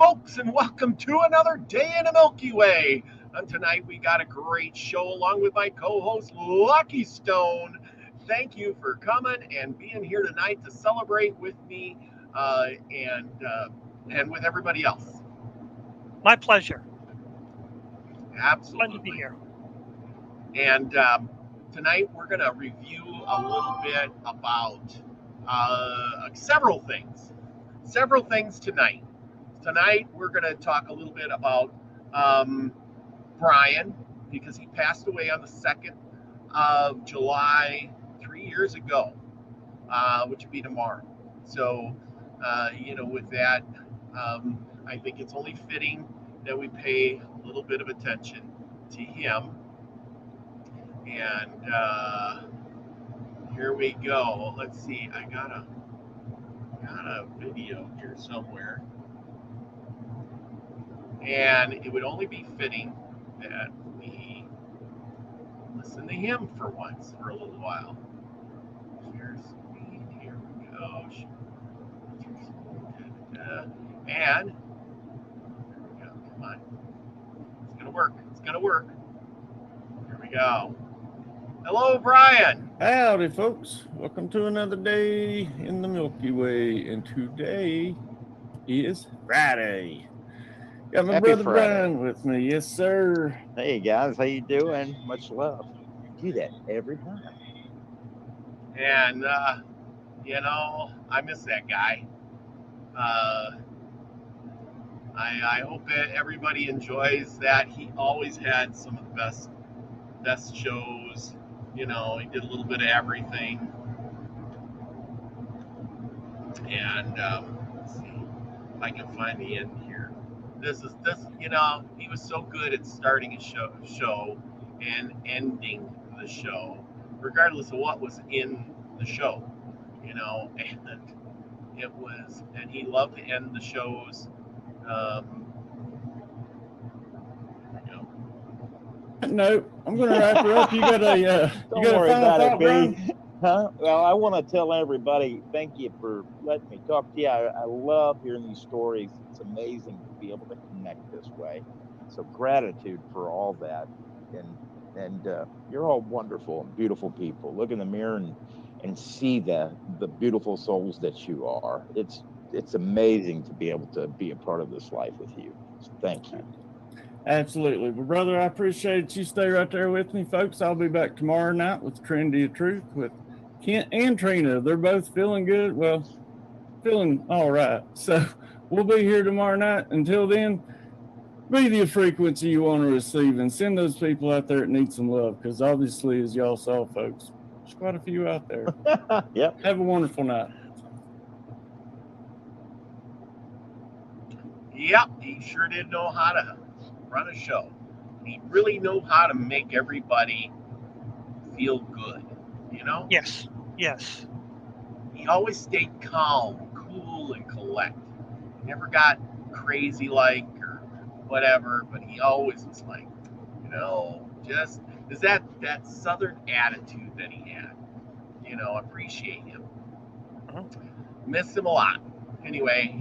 folks, and welcome to another day in the Milky Way. And tonight we got a great show along with my co-host Lucky Stone. Thank you for coming and being here tonight to celebrate with me and with everybody else. My pleasure. Absolutely. Fun to be here. And tonight we're going to review a little bit about several things. Several things tonight. Tonight we're going to talk a little bit about Brian, because he passed away on the 2nd of July 3 years ago, which would be tomorrow. So, with that, I think it's only fitting that we pay a little bit of attention to him. And here we go. Let's see. I got a video here somewhere. And it would only be fitting that we listen to him for once, for a little while. Share screen. Here we go. And here we go. Come on. It's gonna work. It's gonna work. Here we go. Hello, Brian. Howdy, folks. Welcome to another day in the Milky Way. And today is Friday. Got my Happy brother Friday. Brian with me. Yes, sir. Hey guys, how you doing? Much love. You do that every time. And I miss that guy. I hope that everybody enjoys that. He always had some of the best shows. He did a little bit of everything. And let's see if I can find the end here. This he was so good at starting a show and ending the show, regardless of what was in the show, and he loved to end the shows. No, I'm going to wrap her up. You got a Don't you got worry a final about thought, it, Brian? B. Huh? Well, I want to tell everybody thank you for letting me talk to you. I love hearing these stories. It's amazing to be able to connect this way. So gratitude for all that. And you're all wonderful and beautiful people. Look in the mirror and see the beautiful souls that you are. It's amazing to be able to be a part of this life with you. So thank you. Absolutely. Well, brother, I appreciate you. Stay right there with me, folks. I'll be back tomorrow night with Trendy of Truth with Kent and Trina. They're both feeling good. Well, feeling all right. So we'll be here tomorrow night. Until then, be the frequency you want to receive and send those people out there that need some love, because obviously, as y'all saw, folks, there's quite a few out there. Yep. Have a wonderful night. Yep, he sure did know how to run a show. He really knew how to make everybody feel good, Yes. He always stayed calm, cool, and collect. He never got crazy like or whatever, but he always was like, just is that southern attitude that he had. Appreciate him. Miss him a lot. Anyway,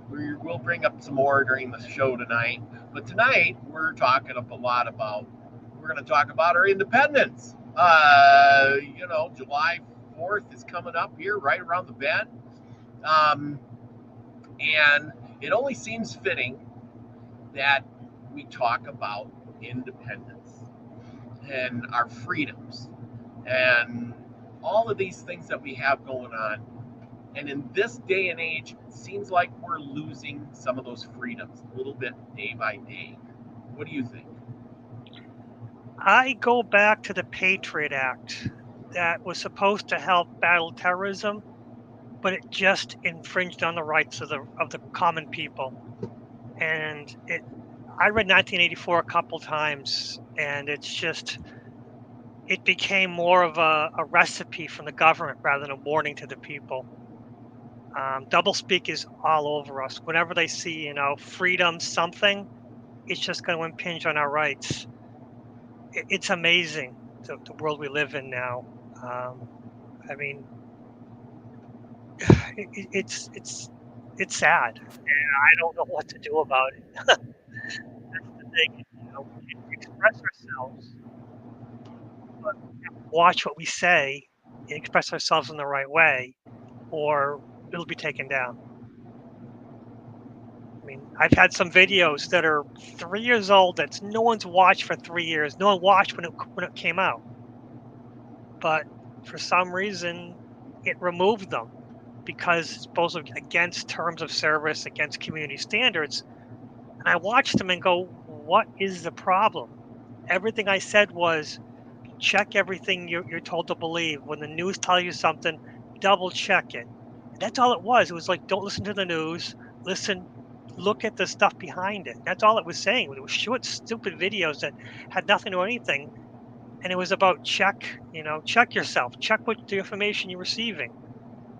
we'll bring up some more during the show tonight. But tonight we're talking we're going to talk about our independence. July 4th is coming up here, right around the bend. And it only seems fitting that we talk about independence and our freedoms and all of these things that we have going on. And in this day and age, it seems like we're losing some of those freedoms a little bit day by day. What do you think? I go back to the Patriot Act that was supposed to help battle terrorism, but it just infringed on the rights of the common people. And I read 1984 a couple times, and it became more of a recipe from the government rather than a warning to the people. Doublespeak is all over us. Whenever they see, freedom, something, it's just going to impinge on our rights. It's amazing the world we live in now. it's sad, and I don't know what to do about it. That's the thing, we can express ourselves, but we have to watch what we say and express ourselves in the right way, or it'll be taken down. I mean, I've had some videos that are 3 years old that no one's watched for 3 years. No one watched when it came out, but for some reason, it removed them because it's supposedly against terms of service, against community standards. And I watched them and go, what is the problem? Everything I said was check everything you're told to believe. When the news tells you something, double check it. That's all it was. It was like, don't listen to the news. Look at the stuff behind it. That's all it was saying. It was short, stupid videos that had nothing to do with anything. And it was about check yourself. Check what the information you're receiving.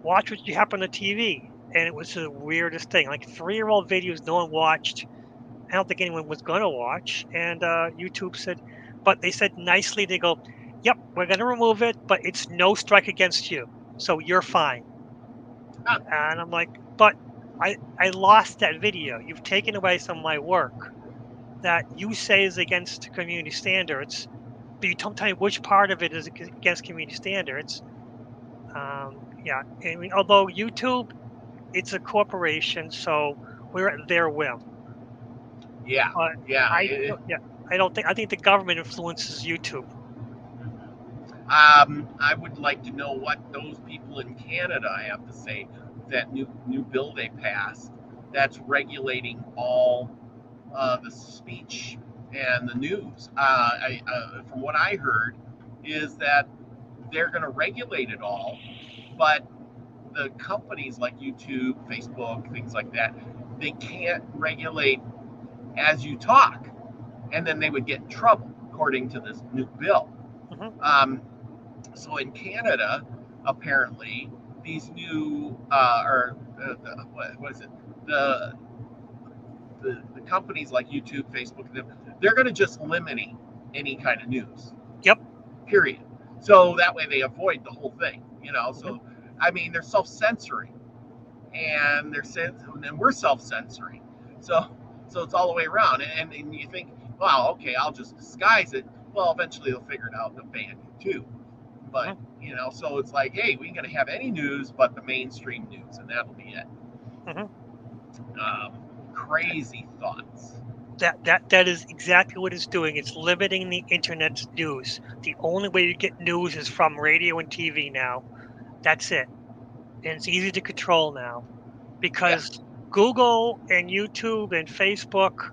Watch what you happen on the TV. And it was the weirdest thing. Like 3-year-old videos no one watched. I don't think anyone was going to watch. And YouTube said, but they said nicely, they go, yep, we're going to remove it, but it's no strike against you. So you're fine. Huh. And I'm like, but I lost that video. You've taken away some of my work that you say is against community standards, but you don't tell me which part of it is against community standards. Yeah, I mean, although YouTube, it's a corporation, so we're at their whim. Yeah, But yeah. I think the government influences YouTube. I would like to know what those people in Canada have to say. That new bill they passed that's regulating all the speech and the news. From what I heard, is that they're going to regulate it all, but the companies like YouTube, Facebook, things like that, they can't regulate as you talk, and then they would get in trouble according to this new bill. Mm-hmm. So in Canada, apparently, these new what is it? The companies like YouTube, Facebook, they're going to just eliminate any kind of news. Yep. Period. So that way they avoid the whole thing. So Mm-hmm. I mean they're self-censoring, and we're self-censoring. So it's all the way around. And you think, well, okay, I'll just disguise it. Well, eventually they'll figure it out and they'll ban you too. But so it's like, hey, we ain't gonna have any news but the mainstream news, and that'll be it. Mm-hmm. Crazy thoughts. That is exactly what it's doing. It's limiting the internet's news. The only way to get news is from radio and TV now. That's it. And it's easy to control now because Google and YouTube and Facebook,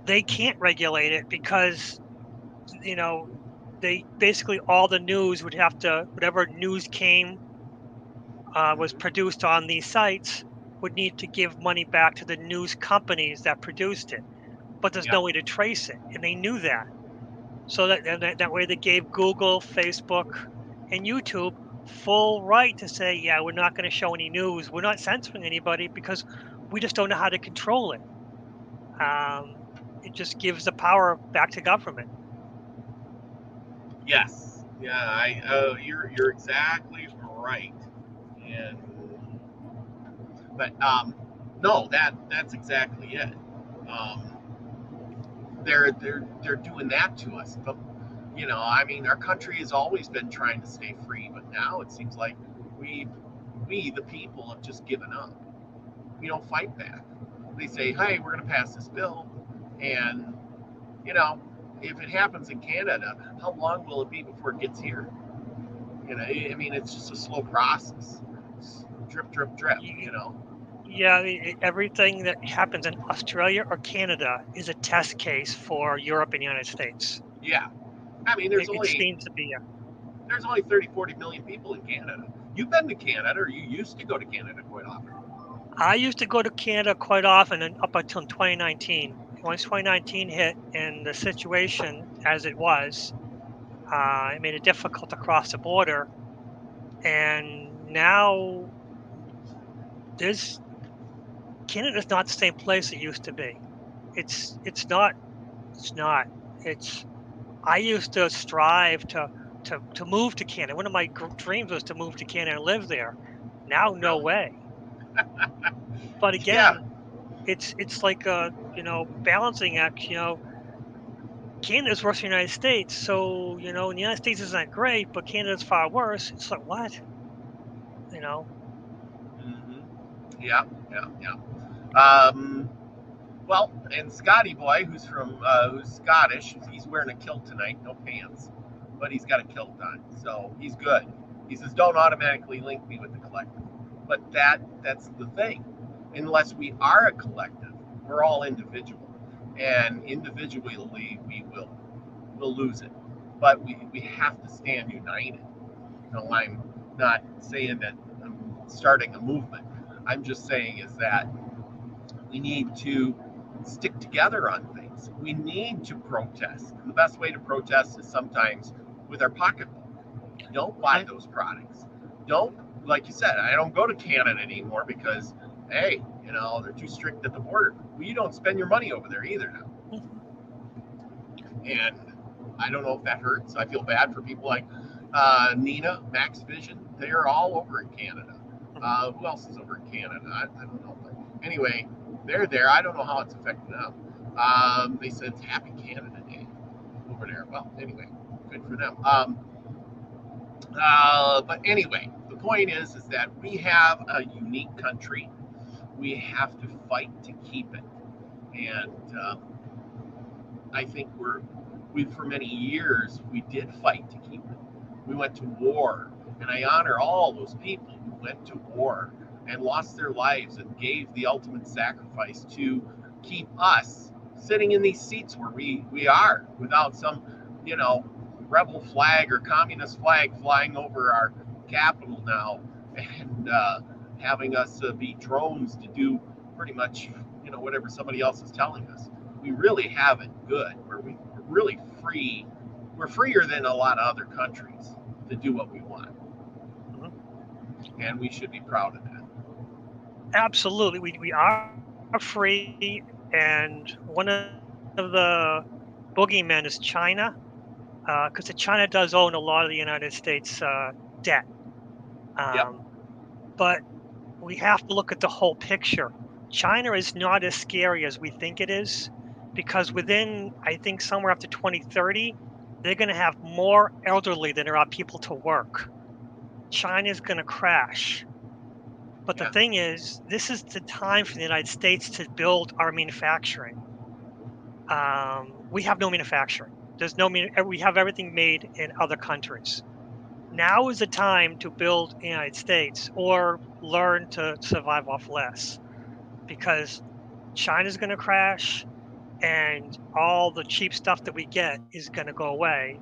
they can't regulate it because, they basically all the news would have to, whatever news was produced on these sites would need to give money back to the news companies that produced it. But there's no way to trace it, and they knew that. So that way they gave Google, Facebook, and YouTube full right to say, yeah, we're not going to show any news. We're not censoring anybody because we just don't know how to control it. It just gives the power back to government. Yes. Yeah. You're exactly right. But no, that's exactly it. They're doing that to us. But I mean, our country has always been trying to stay free, but now it seems like we the people have just given up. We don't fight back. They say, hey, we're going to pass this bill, and if it happens in Canada, how long will it be before it gets here? I mean, it's just a slow process. It's drip, drip, drip. Yeah, everything that happens in Australia or Canada is a test case for Europe and the United States. Yeah. I mean, there's only 30, 40 million people in Canada. You've been to Canada, or you used to go to Canada quite often. I used to go to Canada quite often, and up until 2019. Once 2019 hit and the situation as it was, it made it difficult to cross the border. And now Canada's not the same place it used to be. It's not. I used to strive to move to Canada. One of my dreams was to move to Canada and live there. Now, no way. But again, Yeah. it's like a balancing act. Canada's worse than the United States, so the United States isn't great, but Canada's far worse. It's like what? Hmm. Yeah, yeah. Well, and Scotty boy, who's Scottish, he's wearing a kilt tonight, no pants, but he's got a kilt on, so he's good. He says, "Don't automatically link me with the collective," but that's the thing. Unless we are a collective, we're all individual, and individually we'll lose it. But we have to stand united. I'm not saying that I'm starting a movement. I'm just saying is that we need to stick together on things. We need to protest. And the best way to protest is sometimes with our pocketbook. Don't buy those products. Don't, like you said, I don't go to Canada anymore because, hey, they're too strict at the border. Well, you don't spend your money over there either now. And I don't know if that hurts. I feel bad for people like Nina, Max Vision. They're all over in Canada. Who else is over in Canada? I don't know. But anyway, they're there. I don't know how it's affecting them. They said it's Happy Canada Day over there. Well, anyway, good for them. But anyway, the point is that we have a unique country. We have to fight to keep it. And I think we for many years, we did fight to keep it. We went to war, and I honor all those people who went to war and lost their lives and gave the ultimate sacrifice to keep us sitting in these seats where we are without some, rebel flag or communist flag flying over our capital now and having us be drones to do pretty much, whatever somebody else is telling us. We really have it good where we're really free. We're freer than a lot of other countries to do what we want. Mm-hmm. And we should be proud of that. Absolutely. We are free, and one of the boogeymen is China, because China does own a lot of the United States debt. Yep. But we have to look at the whole picture. China is not as scary as we think it is, because within, I think, somewhere up to 2030, they're going to have more elderly than there are people to work. China's going to crash. But the thing is, this is the time for the United States to build our manufacturing. We have no manufacturing. We have everything made in other countries. Now is the time to build the United States or learn to survive off less, because China's going to crash and all the cheap stuff that we get is going to go away.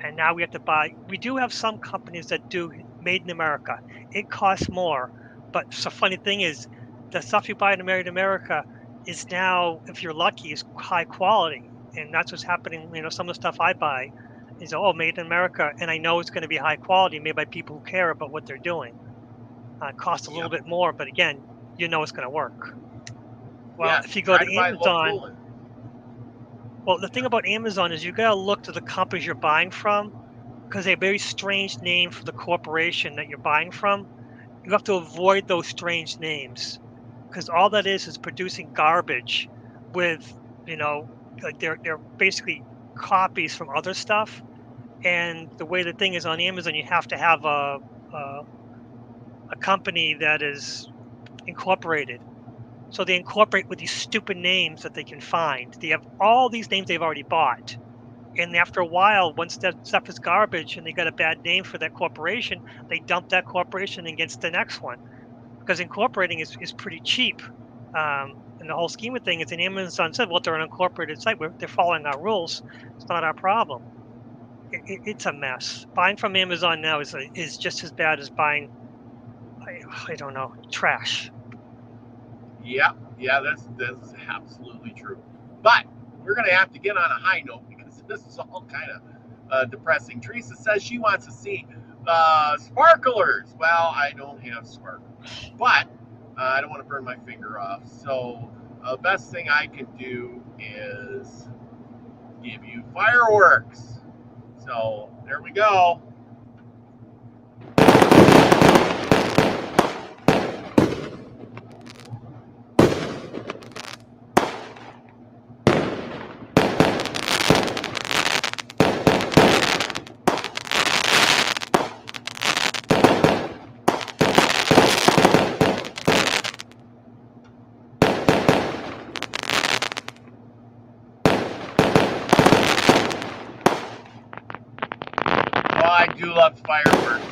And now we have to buy. We do have some companies that do made in America. It costs more. But the funny thing is, the stuff you buy in made in America is now, if you're lucky, is high quality. And that's what's happening. Some of the stuff I buy is made in America, and I know it's going to be high quality, made by people who care about what they're doing. It costs a little bit more, but again, it's going to work. Well, if you go to Amazon, well, the thing about Amazon is you got to look to the companies you're buying from, because they have a very strange name for the corporation that you're buying from. You have to avoid those strange names, because all that is producing garbage with, like they're basically copies from other stuff. And the way the thing is on Amazon, you have to have a company that is incorporated. So they incorporate with these stupid names that they can find. They have all these names they've already bought. And after a while, once that stuff is garbage and they got a bad name for that corporation, they dump that corporation against the next one. Because incorporating is pretty cheap. And the whole scheme of things, and Amazon said, well, they're an incorporated site. They're following our rules. It's not our problem. It's a mess. Buying from Amazon now is just as bad as buying, I don't know, trash. Yeah, that's absolutely true. But we're going to have to get on a high note because this is all kind of depressing. Teresa says she wants to see sparklers. Well, I don't have sparklers, but I don't want to burn my finger off. So the best thing I can do is give you fireworks. So there we go. I do love fireworks.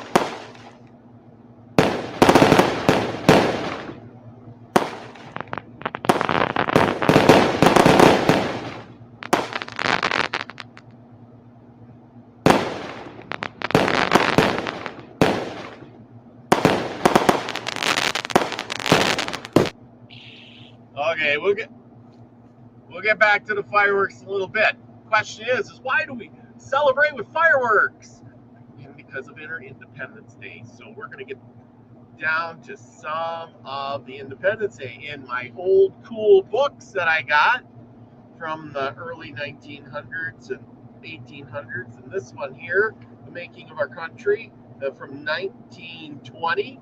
Okay, we'll get back to the fireworks in a little bit. Question is why do we celebrate with fireworks? And because of Independence Day. So we're going to get down to some of the Independence Day in my old cool books that I got from the early 1900s and 1800s. And this one here, The Making of Our Country, from 1920.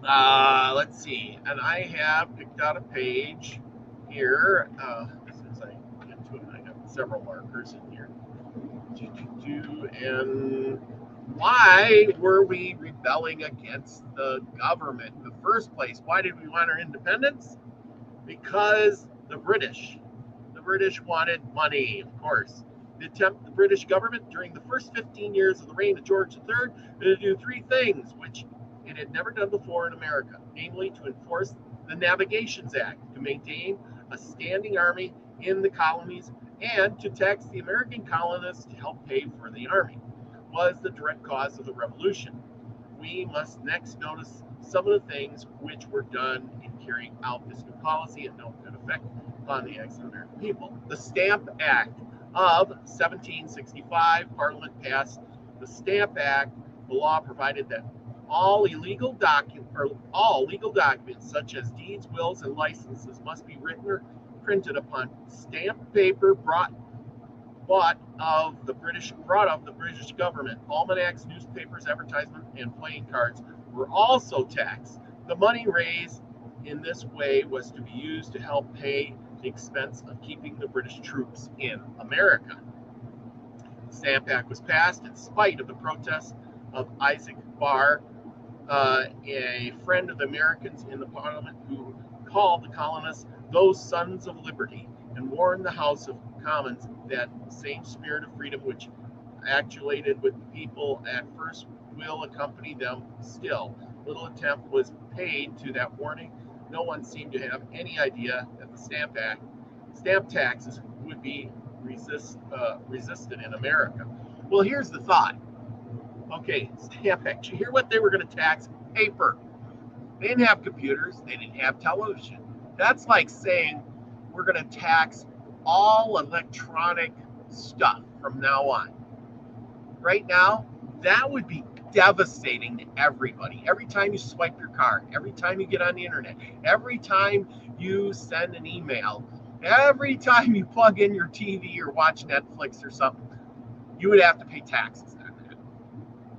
Let's see, and I have picked out a page here. As soon as I get to it, I got several markers in here. And why were we rebelling against the government in the first place? Why did we want our independence? Because the British wanted money, of course. The British government during the first 15 years of the reign of George III to do three things, which it had never done before in America, namely to enforce the Navigations Act, to maintain a standing army in the colonies, and to tax the American colonists to help pay for the army, was the direct cause of the revolution. We must next notice some of the things which were done in carrying out this new policy and no good effect upon the acts of the American people. The Stamp Act of 1765, Parliament passed the Stamp Act. The law provided that all legal documents such as deeds, wills, and licenses must be written or printed upon stamped paper bought of the British government. Almanacs, newspapers, advertisements, and playing cards were also taxed. The money raised in this way was to be used to help pay the expense of keeping the British troops in America. The Stamp Act was passed in spite of the protests of Isaac Barr, a friend of the Americans in the Parliament, who called the colonists those sons of liberty and warned the House of Commons that the same spirit of freedom which actuated with the people at first will accompany them still. Little attempt was paid to that warning. No one seemed to have any idea that the stamp taxes would be resisted in America. Well, here's the thought. Okay, Stamp Act. You hear what they were going to tax? Paper. They didn't have computers. They didn't have television. That's like saying we're going to tax all electronic stuff from now on. Right now, that would be devastating to everybody. Every time you swipe your card, every time you get on the internet, every time you send an email, every time you plug in your TV or watch Netflix or something, you would have to pay taxes on that.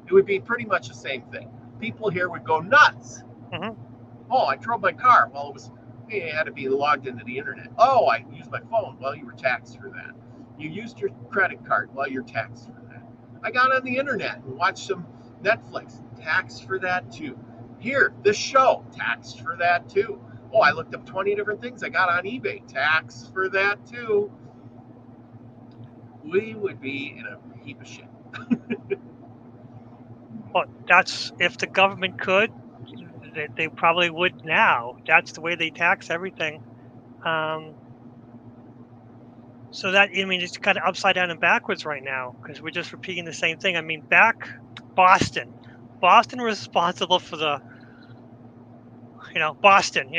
It would be pretty much the same thing. People here would go nuts. Mm-hmm. Oh, I drove my car. Well, it had to be logged into the internet. Oh, I used my phone. Well, you were taxed for that. You used your credit card. Well, you're taxed for that. I got on the internet and watched some Netflix. Taxed for that too. Here, this show, taxed for that too. Oh, I looked up 20 different things I got on eBay. Taxed for that too. We would be in a heap of shit. Well, that's if the government could, they probably would now. That's the way they tax everything. So that, I mean, it's kind of upside down and backwards right now because we're just repeating the same thing. I mean, back Boston was responsible for the, Boston,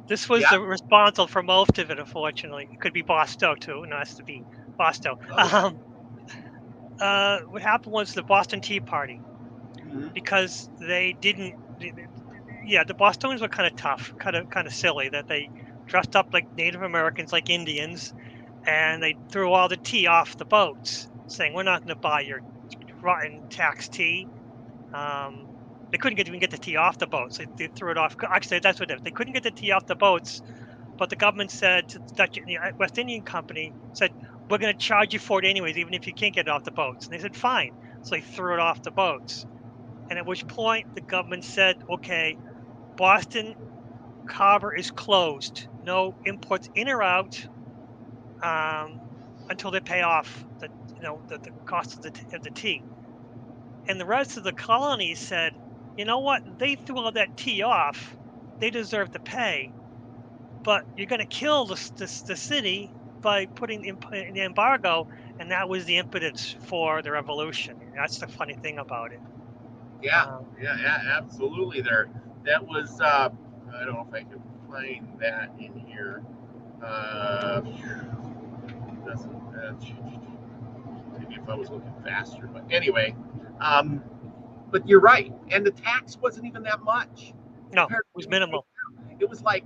this was the responsible for most of it, unfortunately. It could be Boston too. No, it has to be Boston. What happened was the Boston Tea Party, because they didn't, the Bostonians were kind of tough, kind of silly that they dressed up like Native Americans, like Indians, and they threw all the tea off the boats, saying, we're not going to buy your rotten tax tea. They couldn't even get the tea off the boats. They threw it off. Actually, that's what it is. They couldn't get the tea off the boats, but the government said, to the Dutch, West Indian Company said, we're going to charge you for it anyways, even if you can't get it off the boats. And they said, fine. So they threw it off the boats. And at which point the government said, okay, Boston Harbor is closed. No imports in or out until they pay off the cost of the tea. And the rest of the colonies said, you know what? They threw all that tea off. They deserve to pay. But you're going to kill the city by putting the embargo. And that was the impetus for the revolution. And that's the funny thing about it. Yeah, yeah, absolutely. That was. I don't know if I can find that in here. Maybe if I was looking faster, but anyway. But you're right, and the tax wasn't even that much. No, it was minimal. It was like,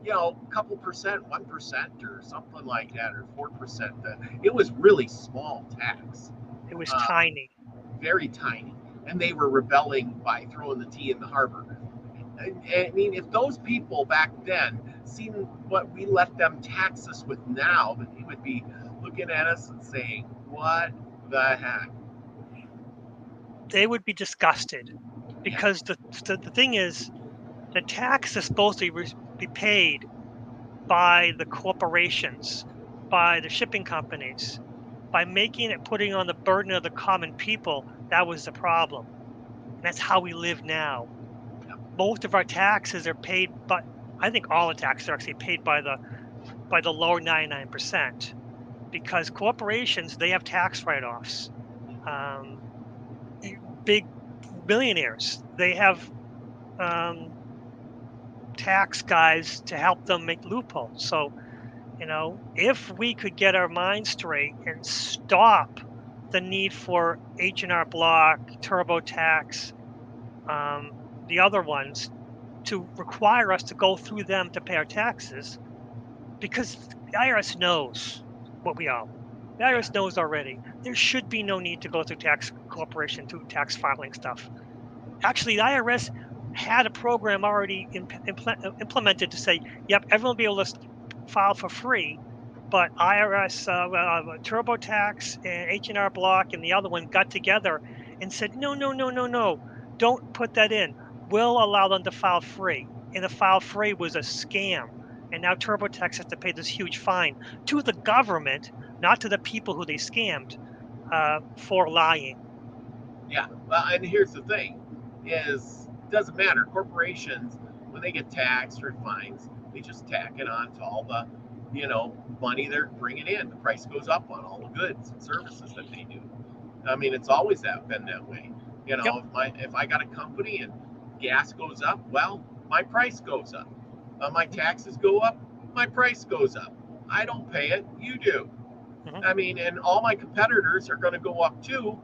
a couple percent, 1% or something like that, or 4%. It was really small tax. It was tiny. Very tiny. And they were rebelling by throwing the tea in the harbor. I mean, if those people back then seen what we let them tax us with now, then they would be looking at us and saying, what the heck? They would be disgusted, because the thing is, the tax is supposed to be paid by the corporations, by the shipping companies. By putting on the burden of the common people, that was the problem. And that's how we live now. Most of our taxes are paid, but I think all the taxes are actually paid by the lower 99%, because corporations, they have tax write-offs. Big billionaires, they have tax guys to help them make loopholes. So, if we could get our minds straight and stop the need for H&R Block, TurboTax, the other ones, to require us to go through them to pay our taxes, because the IRS knows what we owe. The IRS knows already. There should be no need to go through tax corporation to tax filing stuff. Actually, the IRS had a program already implemented to say, yep, everyone will be able to file for free, but IRS, TurboTax and H&R Block and the other one got together and said, no, don't put that in. We'll allow them to file free. And the file free was a scam. And now TurboTax has to pay this huge fine to the government, not to the people who they scammed, for lying. Yeah, well, and here's the thing, is it doesn't matter. Corporations, when they get taxed or fines, they just tack it on to all the, money they're bringing in. The price goes up on all the goods and services that they do. I mean, it's always been that way. Yep. If I got a company and gas goes up, well, my price goes up. My taxes go up, my price goes up. I don't pay it, you do. Mhm. I mean, and all my competitors are going to go up too.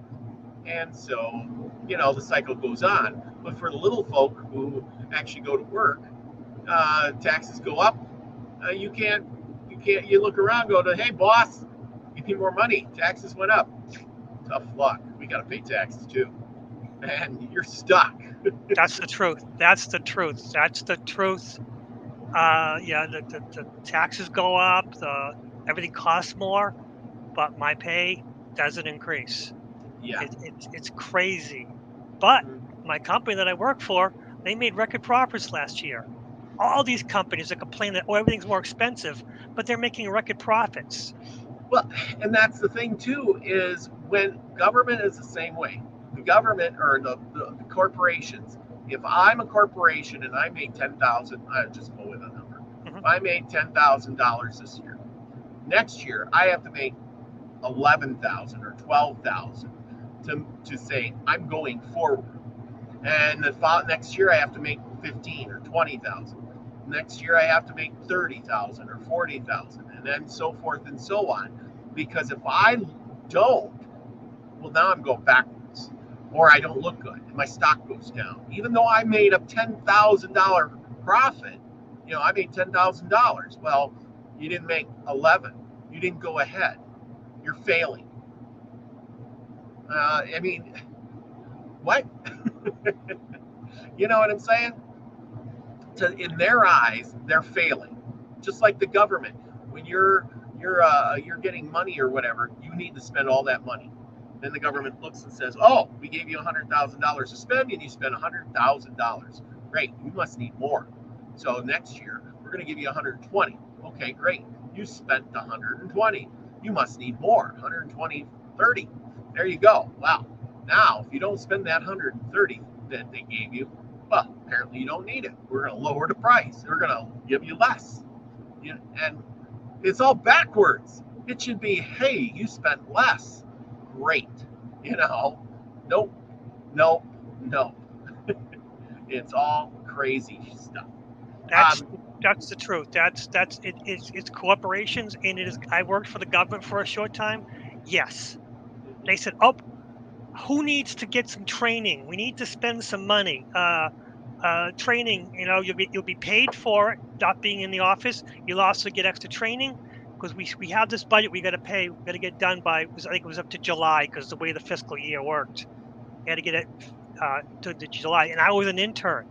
And so, the cycle goes on. But for the little folk who actually go to work, taxes go up. You look around, go to, hey, boss, give me more money. Taxes went up. Tough luck. We got to pay taxes too. And you're stuck. That's the truth. The taxes go up, everything costs more, but my pay doesn't increase. Yeah. It's crazy. But my company that I work for, they made record profits last year. All these companies that complain that everything's more expensive, but they're making record profits. Well, and that's the thing too, is when government is the same way. The government or the corporations. If I'm a corporation and I made $10,000, I just go with a number. Mhm. If I made $10,000 this year, next year I have to make 11,000 or 12,000 to say I'm going forward. And the next year I have to make 15 or 20,000. Next year I have to make 30,000 or 40,000, and then so forth and so on. Because if I don't, well, now I'm going backwards, or I don't look good, and my stock goes down. Even though I made a $10,000 profit, I made $10,000. Well, you didn't make 11. You didn't go ahead. You're failing. I mean, what? You know what I'm saying? In their eyes, they're failing. Just like the government, when you're getting money or whatever, you need to spend all that money. Then the government looks and says, "Oh, we gave you $100,000 to spend, and you spent $100,000. Great, you must need more. So next year we're going to give you 120. Okay, great. You spent 120. You must need more. 120, 30. There you go. Wow. Now, if you don't spend that 130 that they gave you, well, apparently you don't need it. We're going to lower the price. We're going to give you less. And it's all backwards. It should be, hey, you spent less. Great. Nope, nope, nope. It's all crazy stuff. That's the truth. It's corporations, and it is. I worked for the government for a short time. Yes, they said, oh, who needs to get some training? We need to spend some money. Training. You'll be paid for it, not being in the office. You'll also get extra training because we have this budget we got to pay. We got to get done by. I think it was up to July because the way the fiscal year worked, you had to get it to the July. And I was an intern,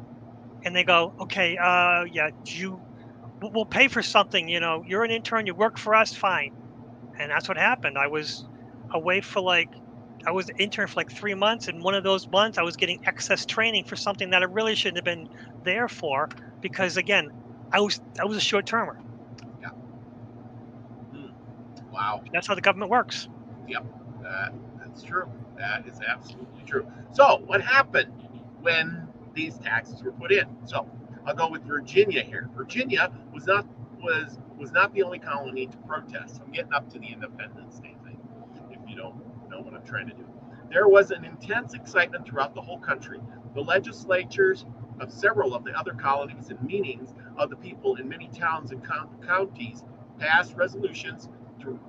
and they go, okay, yeah, we'll pay for something. You're an intern. You work for us, fine. And that's what happened. I was away I was an intern for 3 months, and one of those months I was getting excess training for something that I really shouldn't have been there for because, again, I was a short termer. Yeah. Wow. That's how the government works. Yep, that's true. That is absolutely true. So, what happened when these taxes were put in? So, I'll go with Virginia here. Virginia was not the only colony to protest. I'm getting up to the Independence Day thing, if you don't know what I'm trying to do. There was an intense excitement throughout the whole country. The legislatures of several of the other colonies and meetings of the people in many towns and counties passed resolutions to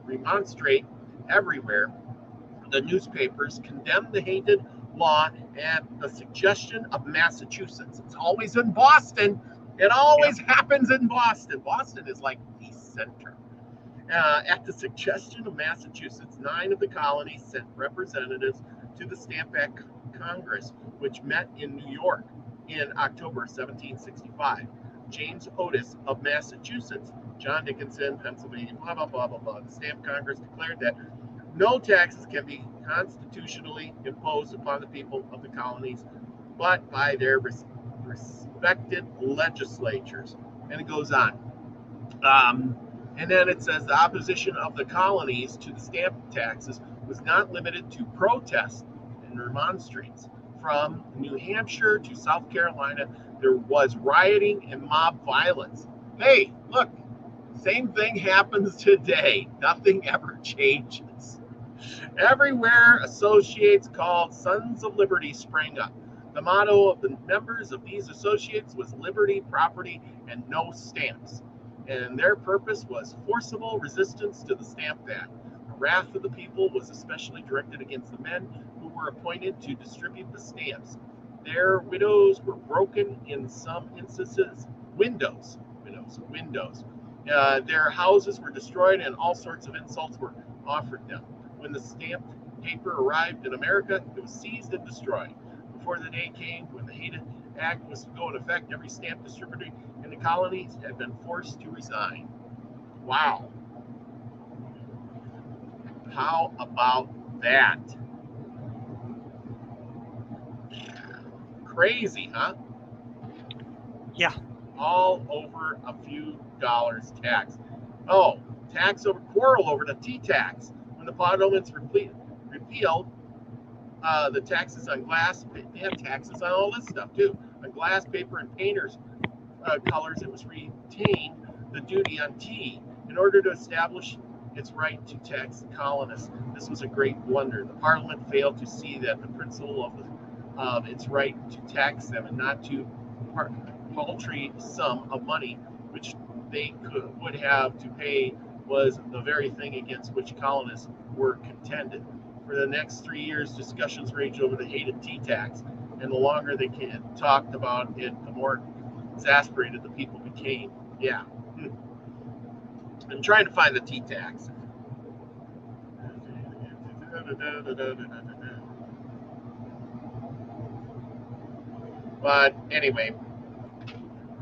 remonstrate everywhere. The newspapers condemned the hated law at the suggestion of Massachusetts. It's always in Boston. It always happens in Boston. Boston is like the center. At the suggestion of Massachusetts, 9 of the colonies sent representatives to the Stamp Act Congress, which met in New York in October 1765. James Otis of Massachusetts, John Dickinson, Pennsylvania, blah, blah, blah, blah, blah. The Stamp Congress declared that no taxes can be constitutionally imposed upon the people of the colonies, but by their respected legislatures. And it goes on. And then it says the opposition of the colonies to the stamp taxes was not limited to protests and remonstrance. From New Hampshire to South Carolina, there was rioting and mob violence. Hey, look, same thing happens today. Nothing ever changes. Everywhere associates called Sons of Liberty sprang up. The motto of the members of these associates was liberty, property, and no stamps. And their purpose was forcible resistance to the Stamp Act. The wrath of the people was especially directed against the men who were appointed to distribute the stamps. Their widows were broken in some instances. Windows. Their houses were destroyed, and all sorts of insults were offered them. When the stamped paper arrived in America, it was seized and destroyed. Before the day came when the hated act was to go into effect, every stamp distributor in the colonies had been forced to resign. Wow. How about that? Crazy, huh? Yeah. All over a few dollars tax. Oh, quarrel over the tea tax. When the Parliament's repealed the taxes on glass, they have taxes on all this stuff too. On glass, paper, and painters colors, it was retained the duty on tea in order to establish its right to tax the colonists. This was a great blunder. The Parliament failed to see that the principle of its right to tax them and not to paltry sum of money which they would have to pay was the very thing against which colonists were contended. For the next 3 years, discussions raged over the hated tea tax, and the longer they talked about it, the more exasperated the people became. Yeah. I'm trying to find the tea tax. But anyway,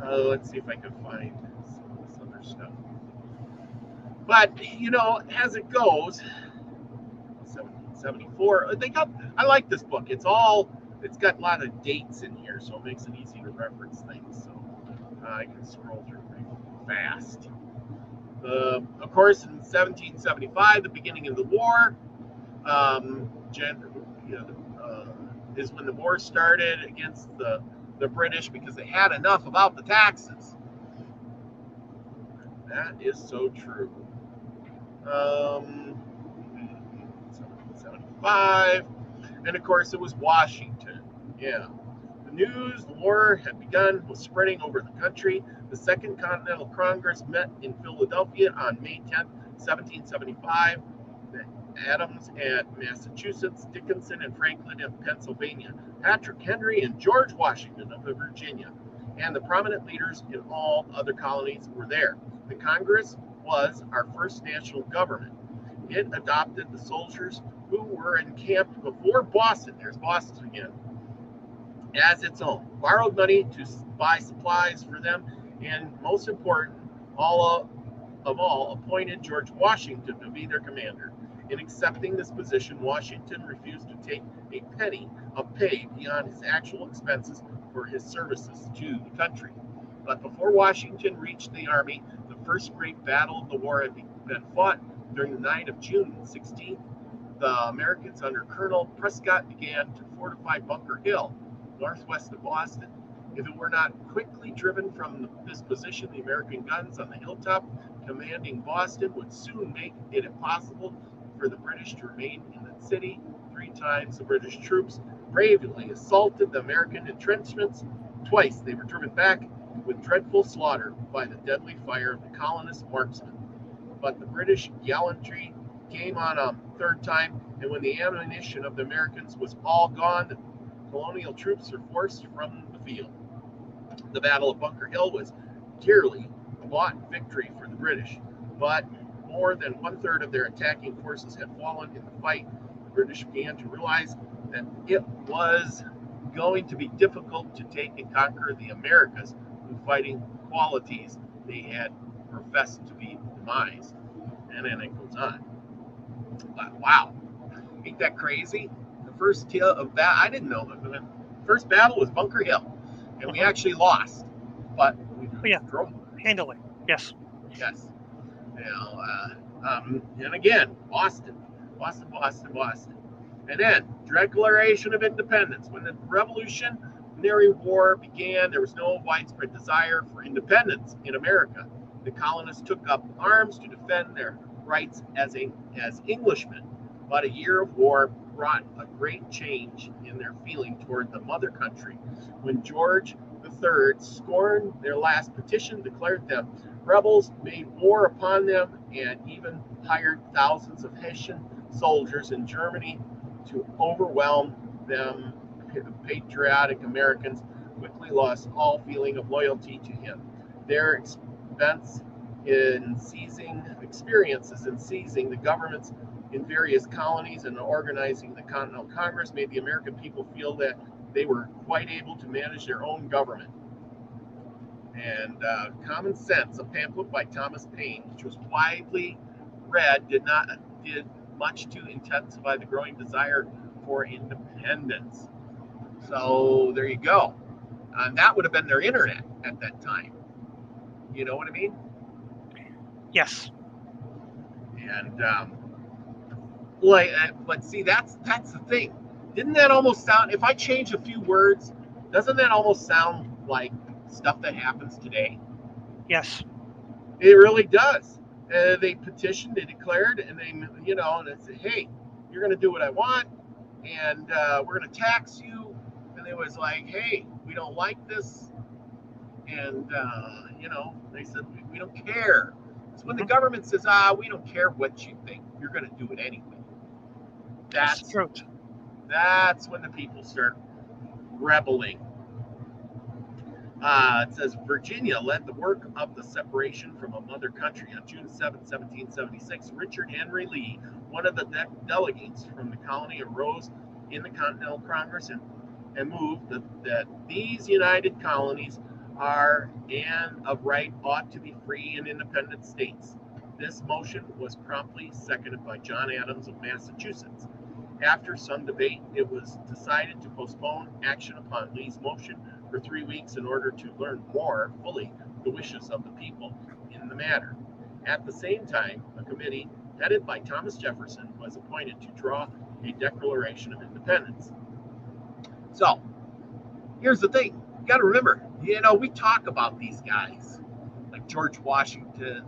let's see if I can find some of this other stuff. But, as it goes, 1774, I like this book. It's got a lot of dates in here, so it makes it easy to reference things. So I can scroll through pretty fast. Of course, in 1775, the beginning of the war, Is when the war started against the British because they had enough about the taxes. That is so true. 1775, and of course it was Washington. Yeah. The news the war had begun was spreading over the country. The Second Continental Congress met in Philadelphia on May 10th, 1775. Adams at Massachusetts, Dickinson and Franklin of Pennsylvania, Patrick Henry and George Washington of Virginia, and the prominent leaders in all other colonies were there. The Congress was our first national government. It adopted the soldiers who were encamped before Boston, there's Boston again, as its own, borrowed money to buy supplies for them, and most important, appointed George Washington to be their commander. In accepting this position, Washington refused to take a penny of pay beyond his actual expenses for his services to the country. But before Washington reached the army, the first great battle of the war had been fought during the night of June 16th. The Americans under Colonel Prescott began to fortify Bunker Hill, northwest of Boston. If it were not quickly driven from this position, the American guns on the hilltop commanding Boston would soon make it impossible for the British to remain in the city. 3 times the British troops bravely assaulted the American entrenchments. Twice they were driven back with dreadful slaughter by the deadly fire of the colonist marksmen. But the British gallantry came on a 3rd time, and when the ammunition of the Americans was all gone, the colonial troops were forced from the field. The Battle of Bunker Hill was dearly bought victory for the British, but more than 1/3 of their attacking forces had fallen in the fight. The British began to realize that it was going to be difficult to take and conquer the Americas, whose fighting qualities they had professed to be demised. And then it goes on. But wow, ain't that crazy? The first tale of that, I didn't know that. The first battle was Bunker Hill, and we actually lost, but we drove. Handily, yes. Yes. And again, Boston. And then, Declaration of Independence. When the Revolutionary War began, there was no widespread desire for independence in America. The colonists took up arms to defend their rights as Englishmen. But a year of war brought a great change in their feeling toward the mother country. When George III scorned their last petition, declared them rebels, made war upon them, and even hired thousands of Hessian soldiers in Germany to overwhelm them, the patriotic Americans quickly lost all feeling of loyalty to him. Their experiences in seizing the governments in various colonies and organizing the Continental Congress made the American people feel that they were quite able to manage their own government. And Common Sense, a pamphlet by Thomas Paine, which was widely read, did much to intensify the growing desire for independence. So there you go. And that would have been their internet at that time. You know what I mean? Yes. And but see, that's the thing. Didn't that almost sound? If I change a few words, doesn't that almost sound like stuff that happens today? Yes. It really does. They petitioned, they declared, and they, and they said, hey, you're going to do what I want, and we're going to tax you. And it was like, hey, we don't like this. And, they said, we don't care. It's when the government says, we don't care what you think. You're going to do it anyway. That's true. That's when the people start rebelling. It says Virginia led the work of the separation from a mother country. On June 7, 1776, Richard Henry Lee, one of the delegates from the colony, arose in the Continental Congress and moved that these united colonies are and of right ought to be free and independent states. This motion was promptly seconded by John Adams of Massachusetts. After some debate, it was decided to postpone action upon Lee's motion for 3 weeks in order to learn more fully the wishes of the people in the matter. At the same time, a committee headed by Thomas Jefferson, was appointed to draw a Declaration of Independence. So, here's the thing. You got to remember, we talk about these guys like George Washington,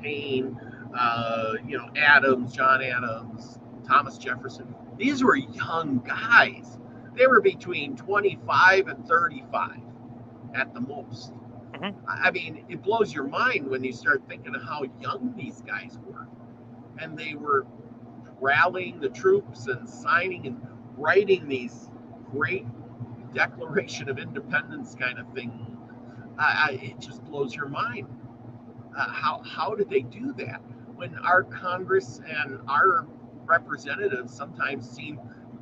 Paine, Adams, John Adams, Thomas Jefferson. These were young guys. They were between 25 and 35 at the most. Mm-hmm. I mean, it blows your mind when you start thinking of how young these guys were. And they were rallying the troops and signing and writing these great Declaration of Independence kind of thing. It just blows your mind. How did they do that when our Congress and our representatives sometimes seem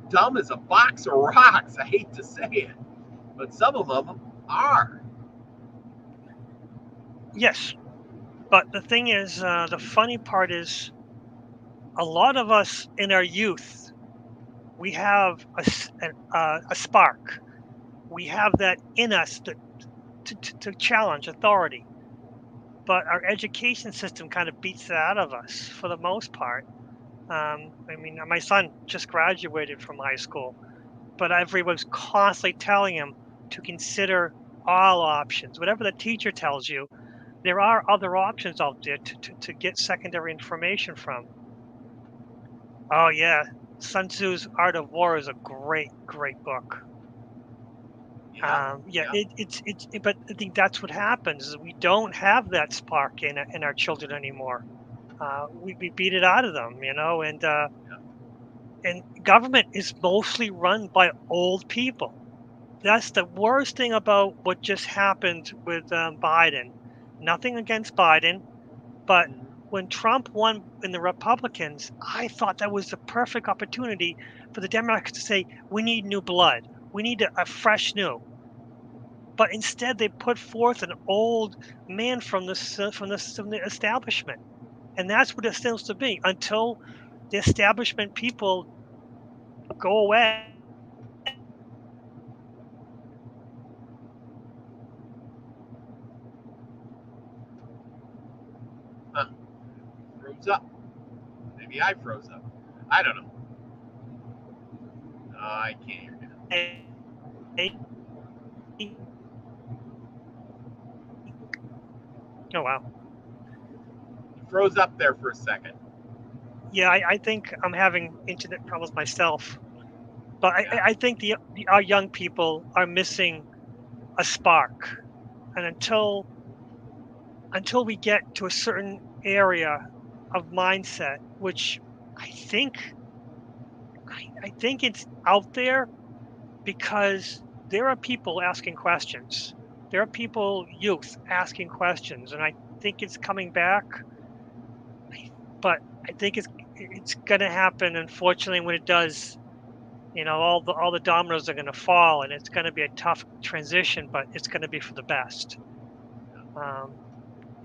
dumb as a box of rocks? I hate to say it, but some of them are. Yes, but the thing is, the funny part is, a lot of us in our youth, we have a spark. We have that in us to challenge authority. But our education system kind of beats that out of us for the most part. I mean, my son just graduated from high school, but everyone's constantly telling him to consider all options. Whatever the teacher tells you, there are other options out there to get secondary information from. Oh, yeah. Sun Tzu's Art of War is a great, great book. But I think that's what happens is we don't have that spark in our children anymore. We beat it out of them, and government is mostly run by old people. That's the worst thing about what just happened with Biden. Nothing against Biden, but when Trump won in the Republicans, I thought that was the perfect opportunity for the Democrats to say, we need new blood. We need a fresh new. But instead, they put forth an old man from the establishment. And that's what it seems to be until the establishment people go away. Froze up. Maybe I froze up. I don't know. I can't hear you. Oh, wow. You froze up there for a second. Yeah, I think I'm having internet problems myself. But I think our young people are missing a spark. And until we get to a certain area of mindset, which I think it's out there, because there are people asking questions. There are youth asking questions, and I think it's coming back. But I think it's going to happen. Unfortunately, when it does, all the dominoes are going to fall, and it's going to be a tough transition, but it's going to be for the best.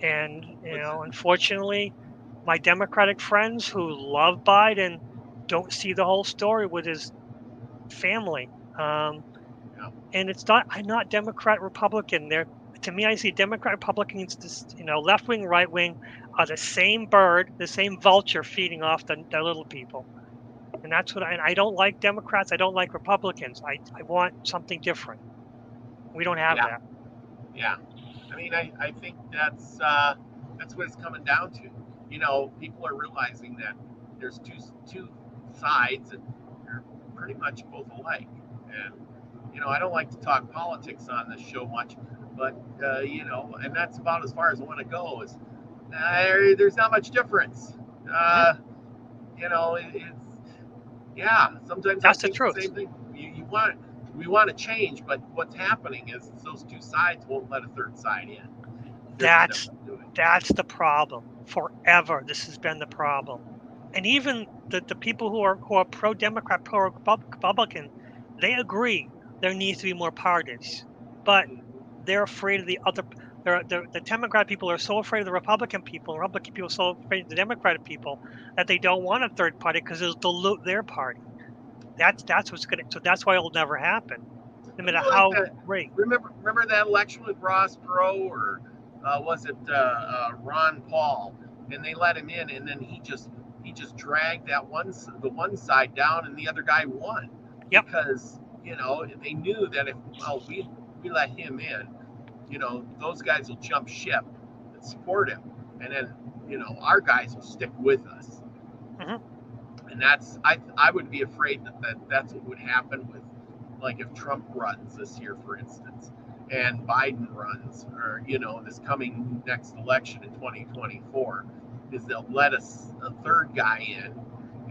And unfortunately, my Democratic friends who love Biden don't see the whole story with his family. And I'm not Democrat, Republican. To me, I see Democrat, Republicans, left wing, right wing, are the same bird, the same vulture feeding off the little people. And that's what I don't like Democrats. I don't like Republicans. I want something different. We don't have that. Yeah. I mean, I think that's what it's coming down to. People are realizing that there's two sides and they're pretty much both alike. And I don't like to talk politics on this show much, but and that's about as far as I want to go. Is there's not much difference. Sometimes that's the truth. The same thing. We want to change, but what's happening is those two sides won't let a third side in. That's the problem. Forever, this has been the problem. And even the people who are pro-Democrat, pro-Republican, they agree there needs to be more parties, but they're afraid of the other. The Democrat people are so afraid of the Republican people. Republican people are so afraid of the Democratic people that they don't want a third party because it'll dilute their party. That's what's gonna. So that's why it'll never happen, no matter how great. Remember that election with Ross Perot, or was it Ron Paul? and they let him in, and then he just dragged the one side down, and the other guy won. Yep. Because they knew that if we let him in, those guys will jump ship and support him, and then our guys will stick with us. Mm-hmm. And I would be afraid that's what would happen with, like, if Trump runs this year, for instance, and Biden runs, or this coming next election in 2024, is they'll let a third guy in,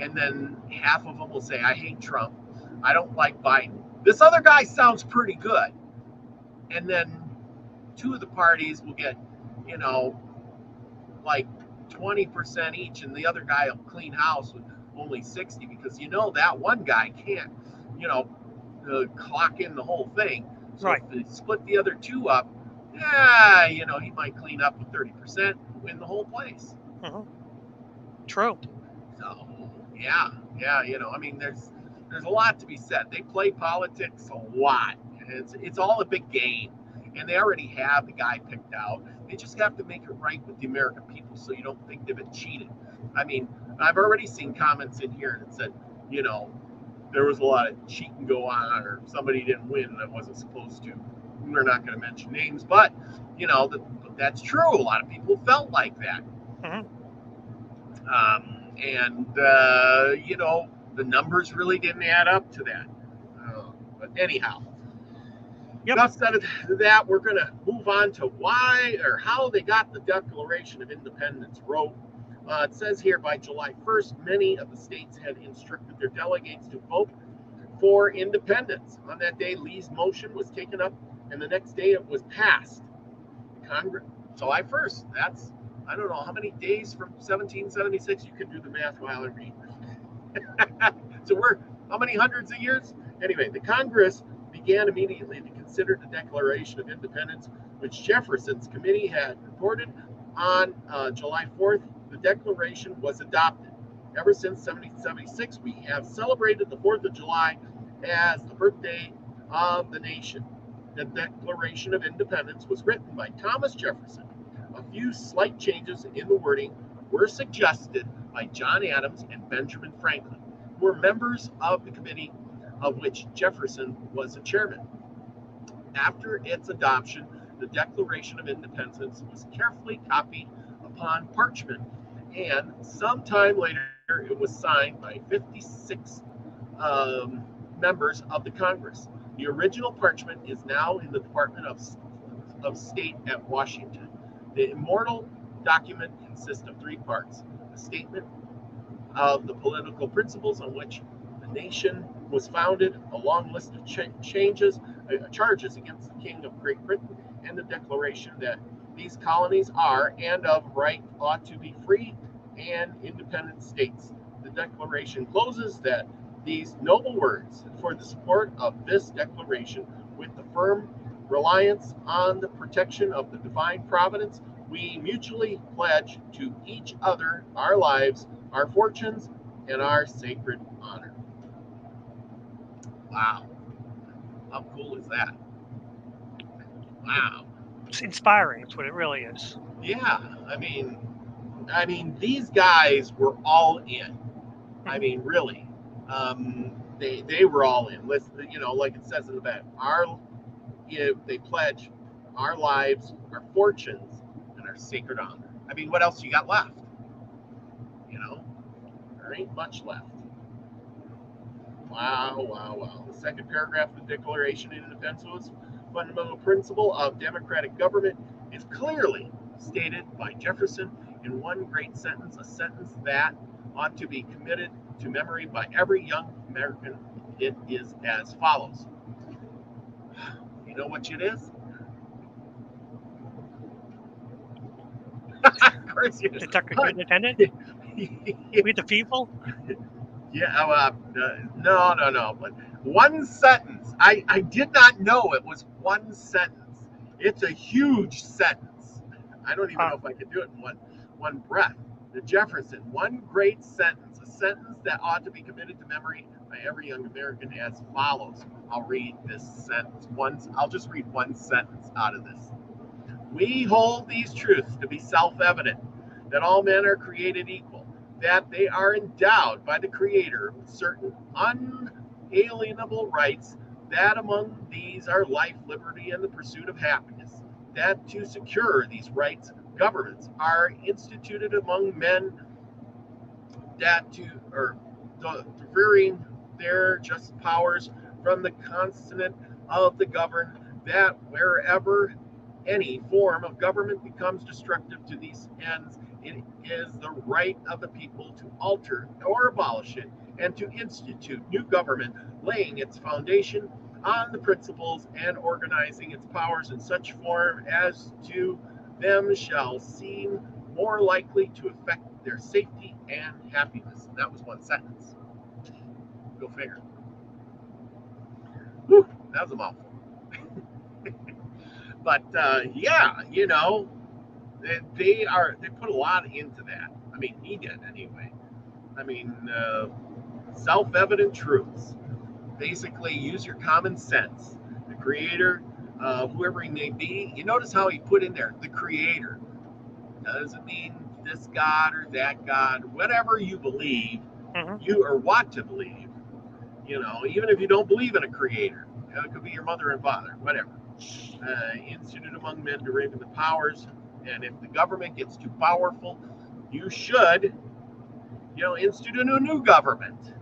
and then half of them will say, I hate Trump, I don't like Biden, this other guy sounds pretty good, and then two of the parties will get like 20% each, and the other guy will clean house with only 60, because that one guy can't clock in the whole thing. So right. If they split the other two up, he might clean up with 30% and win the whole place. Mm-hmm. True. So yeah, I mean, there's a lot to be said. They play politics a lot, and it's all a big game, and they already have the guy picked out. They just have to make it right with the American people, so you don't think they've been cheated. I mean, I've already seen comments in here that said, there was a lot of cheating go on, or somebody didn't win that wasn't supposed to. We're not going to mention names, but that's true. A lot of people felt like that. Mm-hmm. The numbers really didn't add up to that. But anyhow, yep. Enough said of that. We're going to move on to why or how they got the Declaration of Independence wrote. It says here, by July 1st, many of the states had instructed their delegates to vote for independence. On that day, Lee's motion was taken up, and the next day it was passed. Congress, July 1st. That's, I don't know how many days from 1776. You can do the math while I read. So we're how many hundreds of years? Anyway, the Congress began immediately to consider the Declaration of Independence, which Jefferson's committee had reported on July 4th. The Declaration was adopted. Ever since 1776, we have celebrated the 4th of July as the birthday of the nation. The Declaration of Independence was written by Thomas Jefferson. A few slight changes in the wording were suggested by John Adams and Benjamin Franklin, who were members of the committee of which Jefferson was the chairman. After its adoption, the Declaration of Independence was carefully copied upon parchment, and sometime later it was signed by 56 members of the Congress. The original parchment is now in the Department of State at Washington. The immortal document consists of 3 parts: a statement of the political principles on which the nation was founded, a long list of charges against the King of Great Britain, and the declaration that these colonies are and of right ought to be free and independent states. The declaration closes that these noble words: for the support of this declaration, with the firm reliance on the protection of the divine providence, we mutually pledge to each other our lives, our fortunes, and our sacred honor. Wow. How cool is that? Wow. It's inspiring. It's what it really is. Yeah. I mean, these guys were all in. I mean, really. They were all in. Listen, like it says in the back, they pledge our lives, our fortunes, and our sacred honor. I mean, what else you got left? There ain't much left. Wow. The second paragraph of the Declaration of Independence was fundamental principle of democratic government is clearly stated by Jefferson in one great sentence, a sentence that ought to be committed to memory by every young American. It is as follows. You know what it is? Of course you do. The Declaration of Independence? We the people? Yeah, no. But one sentence. I did not know it was one sentence. It's a huge sentence. I don't even know if I could do it in one breath. The Jefferson, one great sentence, a sentence that ought to be committed to memory by every young American as follows. I'll read this sentence once. I'll just read one sentence out of this. We hold these truths to be self-evident, that all men are created equal, that they are endowed by the Creator with certain unalienable rights, that among these are life, liberty, and the pursuit of happiness, that to secure these rights, governments are instituted among men, that to, or varying their just powers from the consonant of the governed, that wherever any form of government becomes destructive to these ends, it is the right of the people to alter or abolish it, and to institute new government, laying its foundation on the principles and organizing its powers in such form as to them shall seem more likely to affect their safety and happiness. And that was one sentence. Go figure. Whew, that was a mouthful. But yeah, you know, they put a lot into that. I mean, he did anyway. I mean, self-evident truths. Basically, use your common sense. The Creator, whoever he may be. You notice how he put in there the Creator. Doesn't mean this God or that God, whatever you believe, you or want to believe. You know, even if you don't believe in a Creator, you know, it could be your mother and father, whatever. Instituted among men deriving the powers, and if the government gets too powerful, you should, you know, institute a new government,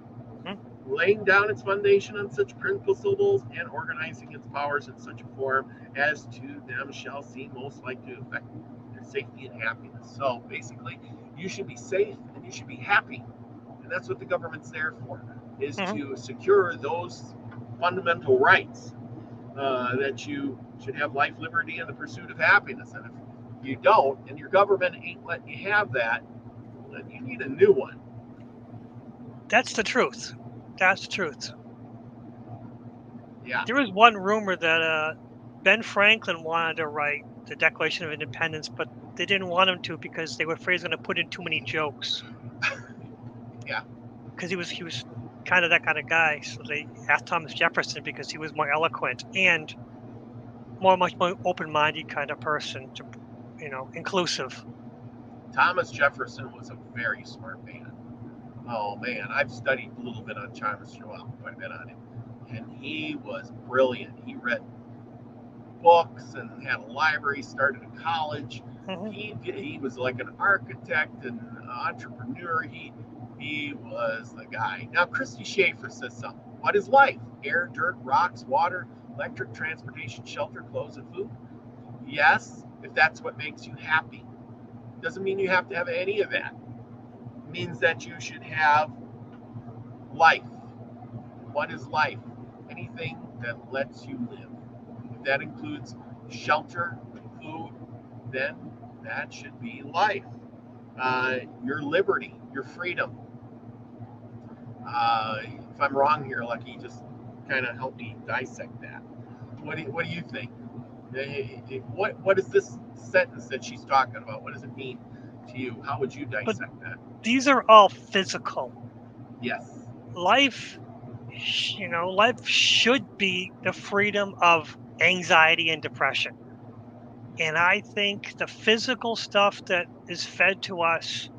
laying down its foundation on such principles and organizing its powers in such a form as to them shall seem most likely to affect their safety and happiness. So basically, you should be safe and you should be happy, and that's what the government's there for, is to secure those fundamental rights. That you should have life, liberty, and the pursuit of happiness. And if you don't, and your government ain't letting you have that, then you need a new one. That's the truth. That's the truth. Yeah. There was one rumor that Ben Franklin wanted to write the Declaration of Independence, but they didn't want him to because they were afraid he was going to put in too many jokes. Yeah. Because he was kind of that kind of guy. So they asked Thomas Jefferson because he was more eloquent and much more open-minded kind of person, to, you know, inclusive. Thomas Jefferson was a very smart man. Oh man, I've studied a little bit on Thomas, well, quite a bit on him, and he was brilliant. He read books and had a library, started a college. He was like an architect and entrepreneur. He was the guy. Now, Christy Schaefer says something. What is life? Air, dirt, rocks, water, electric, transportation, shelter, clothes, and food? Yes, if that's what makes you happy. Doesn't mean you have to have any of that. It means that you should have life. What is life? Anything that lets you live. If that includes shelter, food, then that should be life. Your liberty, your freedom. If I'm wrong here, Lucky, just kind of help me dissect that. What do you think? What is this sentence that she's talking about? What does it mean to you? How would you dissect that? These are all physical. Yes. Life, you know, life should be the freedom of anxiety and depression. And I think the physical stuff that is fed to us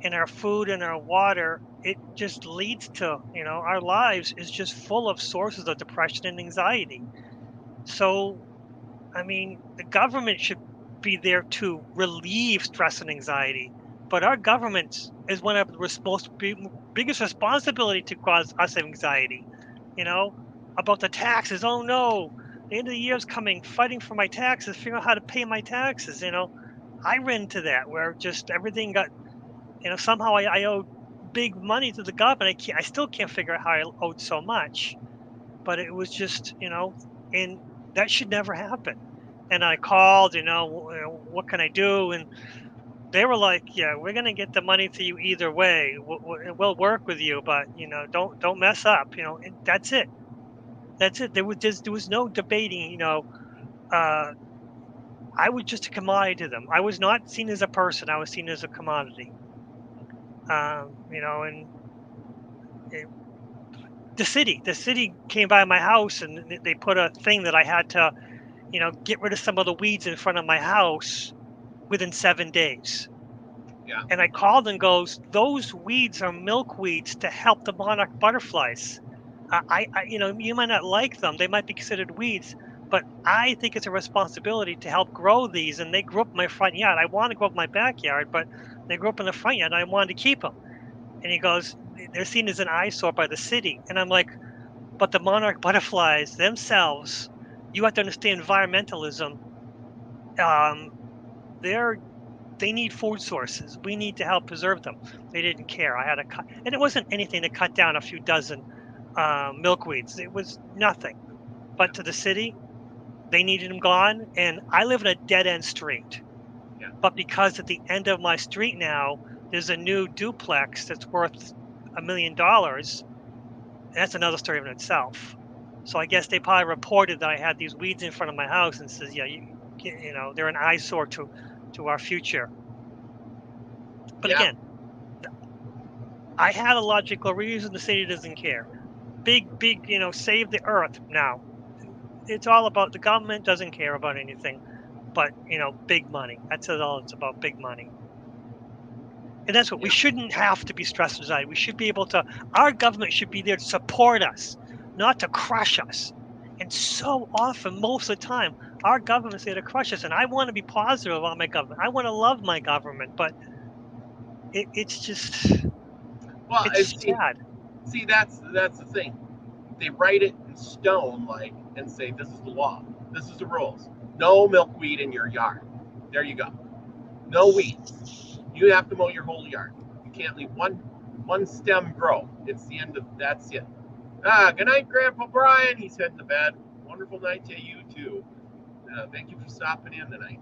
in our food and our water, it just leads to, you know, our lives is just full of sources of depression and anxiety. So, I mean, the government should be there to relieve stress and anxiety, but our government is one of the biggest responsibility to cause us anxiety. You know, about the taxes. Oh no, the end of the year is coming. Fighting for my taxes, figuring out how to pay my taxes. You know, I ran into that where just everything got, you know, somehow I owed big money to the government. I still can't figure out how I owed so much, but it was just, you know, and that should never happen. And I called, you know, what can I do? And they were like, yeah, we're going to get the money to you either way. We'll work with you, but, you know, don't mess up, you know, and that's it. That's it. There was no debating, you know, I was just a commodity to them. I was not seen as a person. I was seen as a commodity. You know, and the city came by my house and they put a thing that I had to, you know, get rid of some of the weeds in front of my house within 7 days. Yeah. And I called and goes, those weeds are milkweeds to help the monarch butterflies. You might not like them; they might be considered weeds, but I think it's a responsibility to help grow these. And they grew up in my front yard. I want to grow up in my backyard, but they grew up in the front yard. And I wanted to keep them. And he goes, they're seen as an eyesore by the city. And I'm like, but the monarch butterflies themselves, you have to understand environmentalism. Um, they need food sources. We need to help preserve them. They didn't care. I had to cut, and it wasn't anything to cut down a few dozen milkweeds. It was nothing. But to the city, they needed them gone. And I live in a dead end street. Yeah. But because at the end of my street now, there's a new duplex that's worth $1 million. That's another story in itself. So I guess they probably reported that I had these weeds in front of my house and says, yeah, they're an eyesore to our future. But Yeah. again, I had a logical reason. The city doesn't care. Big, save the earth now. It's all about the government doesn't care about anything, but big money. That's all it's about, big money. And that's what we shouldn't have to be stressed inside. We should be able to. Our government should be there to support us, not to crush us. And so often, most of the time, our government's there to crush us. And I want to be positive on my government. I want to love my government, but it's just. Well, It's sad. See, that's the thing. They write it in stone, and say this is the law. This is the rules. No milkweed in your yard. There you go. No weeds. You have to mow your whole yard. You can't leave one stem grow. It's the end of. That's it. Good night, Grandpa Brian. He's heading to bed. Wonderful night to you too. Thank you for stopping in tonight.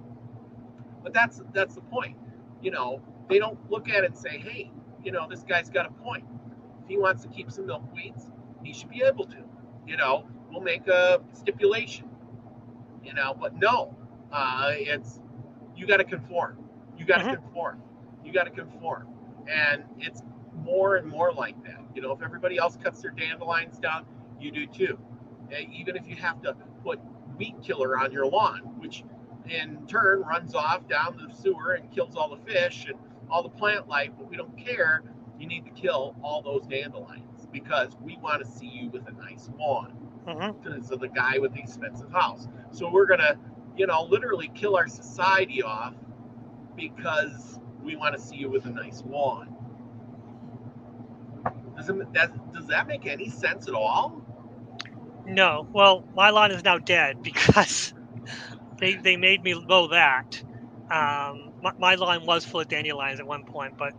But that's the point. They don't look at it and say, hey, this guy's got a point. If he wants to keep some milkweeds, he should be able to. We'll make a stipulation. But no, it's you got to conform. You got to conform. You got to conform. And it's more and more like that. If everybody else cuts their dandelions down, you do too. And even if you have to put weed killer on your lawn, which in turn runs off down the sewer and kills all the fish and all the plant life, but we don't care. You need to kill all those dandelions because we want to see you with a nice lawn. Because of the guy with the expensive house. So we're gonna, literally kill our society off because we want to see you with a nice lawn. Does that make any sense at all? No. Well, my lawn is now dead because they made me mow that. My lawn was full of dandelions at one point, but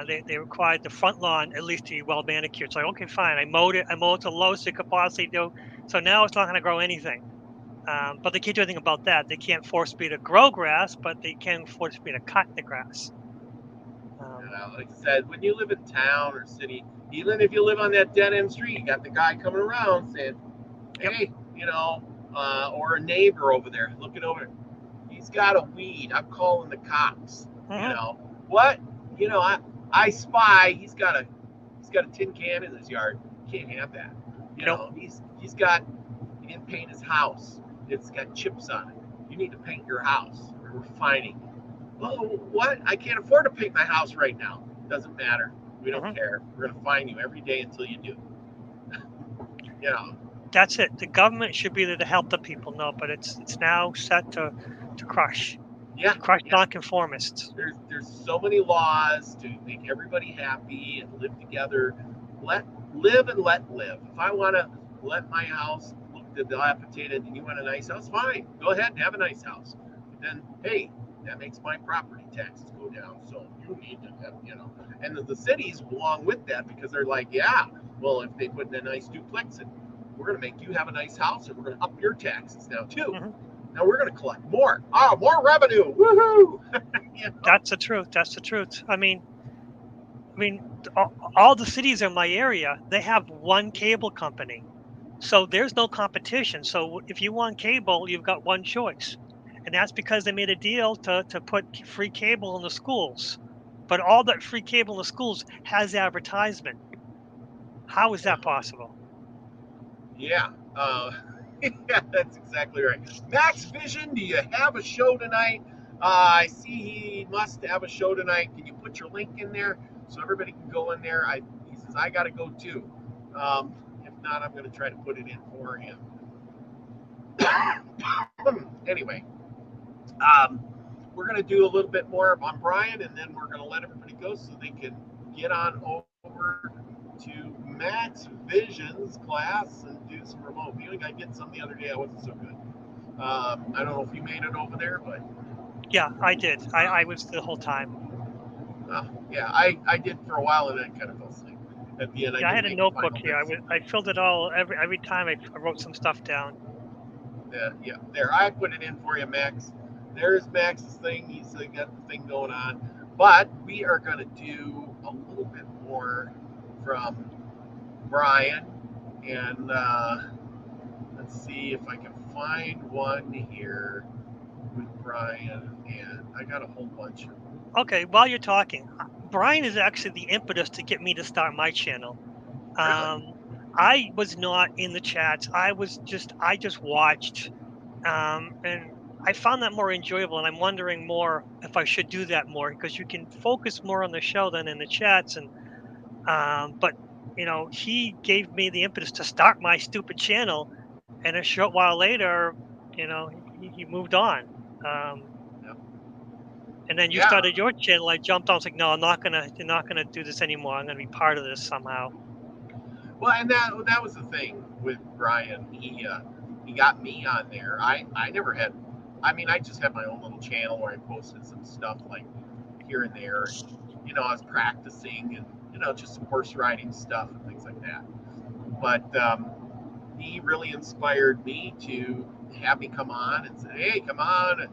they required the front lawn at least to be well manicured. So okay, fine. I mowed it to the lowest it could possibly do. So now it's not going to grow anything. But they can't do anything about that. They can't force me to grow grass, but they can force me to cut the grass. Like I said, when you live in town or city, even if you live on that dead end street, you got the guy coming around saying, hey, or a neighbor over there looking over. He's got a weed. I'm calling the cops. What? I spy. He's got a tin can in his yard. Can't have that. He didn't paint his house. It's got chips on it. You need to paint your house, or we're fining you. Well, what? I can't afford to paint my house right now. Doesn't matter. We don't care. We're gonna fine you every day until you do. That's it. The government should be there to help the people. No, but it's now set to crush. Yeah. Crush nonconformists. There's so many laws to make everybody happy and live together. Live and let live. If I want to let my house look dilapidated and you want a nice house, fine. Go ahead and have a nice house. But then, hey, that makes my property taxes go down. So you need to have, and the cities along with that because they're like, yeah, well, if they put in a nice duplex and we're going to make you have a nice house and we're going to up your taxes now too. Now we're going to collect more. More revenue. Woohoo! That's the truth. That's the truth. I mean, all the cities in my area, they have one cable company. So there's no competition. So if you want cable, you've got one choice. And that's because they made a deal to put free cable in the schools. But all that free cable in the schools has advertisement. How is that possible? Yeah. Yeah, that's exactly right. Max Vision, do you have a show tonight? I see he must have a show tonight. Can you put your link in there so everybody can go in there? He says, I got to go too. If not, I'm going to try to put it in for him. Anyway, we're going to do a little bit more on Brian, and then we're going to let everybody go so they can get on over to Max Vision's class and do some remote viewing. I did some the other day. I wasn't so good. I don't know if you made it over there, but Yeah, I did. I was the whole time. yeah, I did for a while, and then kind of fell asleep. At the end, Yeah, I had a notebook here. I filled it all every time. I wrote some stuff down. Yeah, there. I put it in for you, Max. There's Max's thing. He's got the thing going on. But we are going to do a little bit more from Brian. And let's see if I can find one here with Brian. And I got a whole bunch of. Okay, while you're talking, Brian is actually the impetus to get me to start my channel. Really? I was not in the chats. I just watched, and I found that more enjoyable. And I'm wondering more if I should do that more, because you can focus more on the show than in the chats. And but you know, he gave me the impetus to start my stupid channel, and a short while later, you know, he moved on. And then you started your channel. I jumped on. I was like, no, you're not gonna do this anymore. I'm gonna be part of this somehow. Well, and that was the thing with Brian. He got me on there. I never had. I mean, I just had my own little channel where I posted some stuff like here and there. You know, I was practicing and just some horse riding stuff and things like that. But he really inspired me to have me come on and say, hey, come on and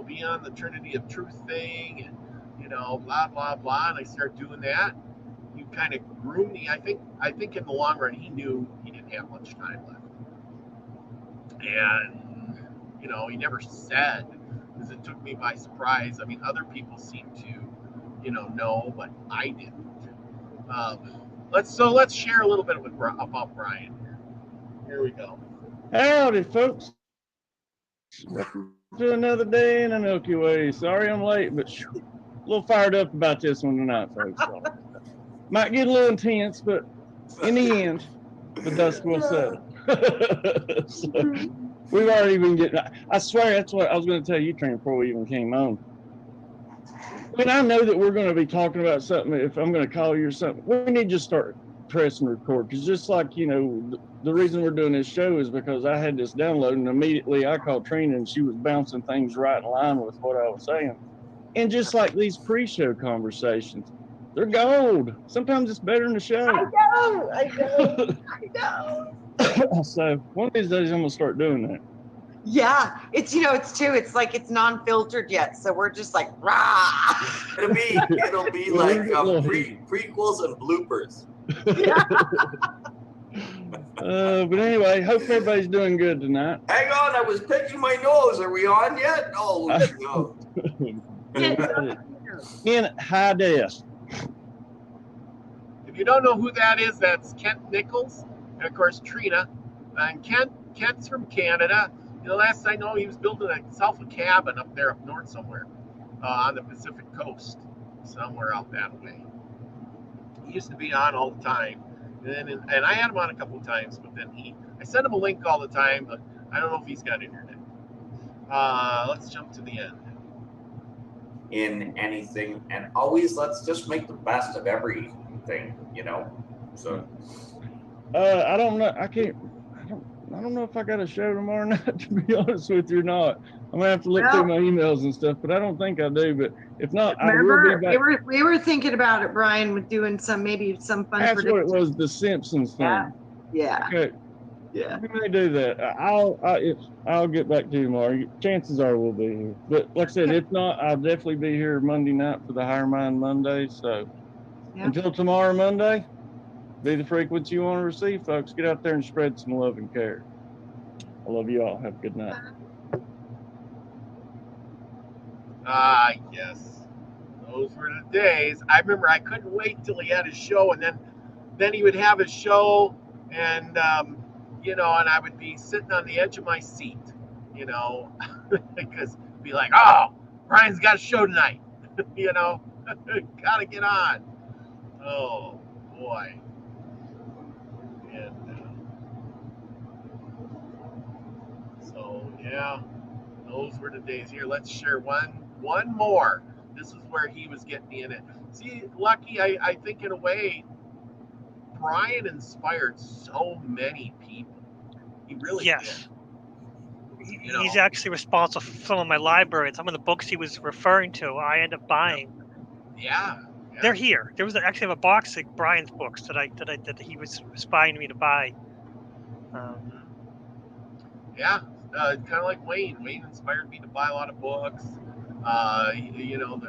be on the Trinity of Truth thing and blah blah blah. And I started doing that. You kind of groomed me. I think in the long run he knew he didn't have much time left, and he never said, because it took me by surprise. I mean, other people seem to know, but I didn't. Let's share a little bit about Brian. Here we go. Howdy, folks. Welcome to another day in the Milky Way. Sorry I'm late, but a little fired up about this one tonight, folks. So, might get a little intense, but in the end, the dust will settle. So, we've already been getting. I swear that's what I was going to tell you, Trent, before we even came on. When I know that we're going to be talking about something, if I'm going to call you or something, we need to just start pressing record. Because just like, the reason we're doing this show is because I had this download, and immediately I called Trina, and she was bouncing things right in line with what I was saying. And just like these pre-show conversations, they're gold. Sometimes it's better than the show. I know. So one of these days I'm going to start doing that. Yeah, it's it's like it's non-filtered yet, so we're just like rah. It'll be like prequels and bloopers. Yeah. But anyway, hope everybody's doing good tonight. Hang on, I was picking my nose. Are we on yet? Oh no. In high def. If you don't know who that is, that's Kent Nichols, and of course Trina. And Kent's from Canada. Last I know, he was building himself a cabin up there up north somewhere, on the Pacific coast, somewhere out that way. He used to be on all the time, and I had him on a couple of times, but then I sent him a link all the time, but I don't know if he's got internet. Let's jump to the end. In anything, and always let's just make the best of everything, So. I don't know. I don't know if I got a show tomorrow night, to be honest with you or not. I'm gonna have to look through my emails and stuff, but I don't think I do. But if not, I will be back. We were thinking about it, Brian, with doing maybe some fun. That's what it was, the Simpsons thing. Yeah. Okay. Yeah. We may do that. I'll get back to you tomorrow. Chances are we'll be here. But like I said, if not, I'll definitely be here Monday night for the Higher Mind Monday. So until tomorrow Monday, be the frequency you want to receive, folks. Get out there and spread some love and care. I love you all. Have a good night. Yes. Those were the days. I remember I couldn't wait till he had his show, and then he would have his show, and and I would be sitting on the edge of my seat, because it'd be like, oh, Brian's got a show tonight. You know, gotta get on. Oh boy. And so yeah, those were the days. Here, let's share one more. This is where he was getting me in it. See, Lucky, I think in a way, Brian inspired so many people. He really Yes. did. He's actually responsible for some of my library. Some of the books he was referring to, I end up buying. Yeah. They're here. There was actually a box of Brian's books that he was inspiring me to buy. Yeah, kind of like Wayne. Wayne inspired me to buy a lot of books. You know,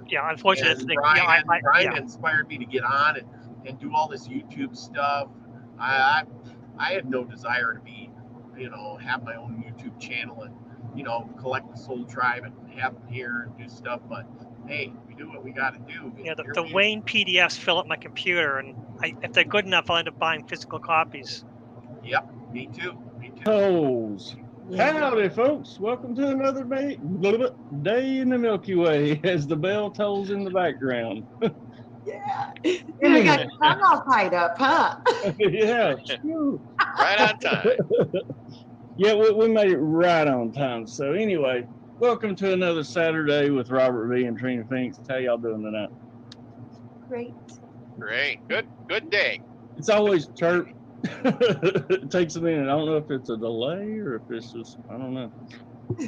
yeah, unfortunately, Brian inspired me to get on and do all this YouTube stuff. I had no desire to be, you know, have my own YouTube channel and, you know, collect the Soul Tribe and have them here and do stuff. But hey, we do what we got to do. Yeah, the Wayne PDFs fill up my computer, and if they're good enough, I'll end up buying physical copies. Yep, me too. Toes. Howdy, folks. Welcome to another day in the Milky Way as the bell tolls in the background. Yeah. You got your tongue all tied up, huh? Yeah. Right on time. Yeah, we made it right on time. So anyway, welcome to another Saturday with Robert V. and Trina Finks. How y'all doing tonight? Great. Good day. It's always chirp. It takes a minute. I don't know if it's a delay or if it's just, I don't know.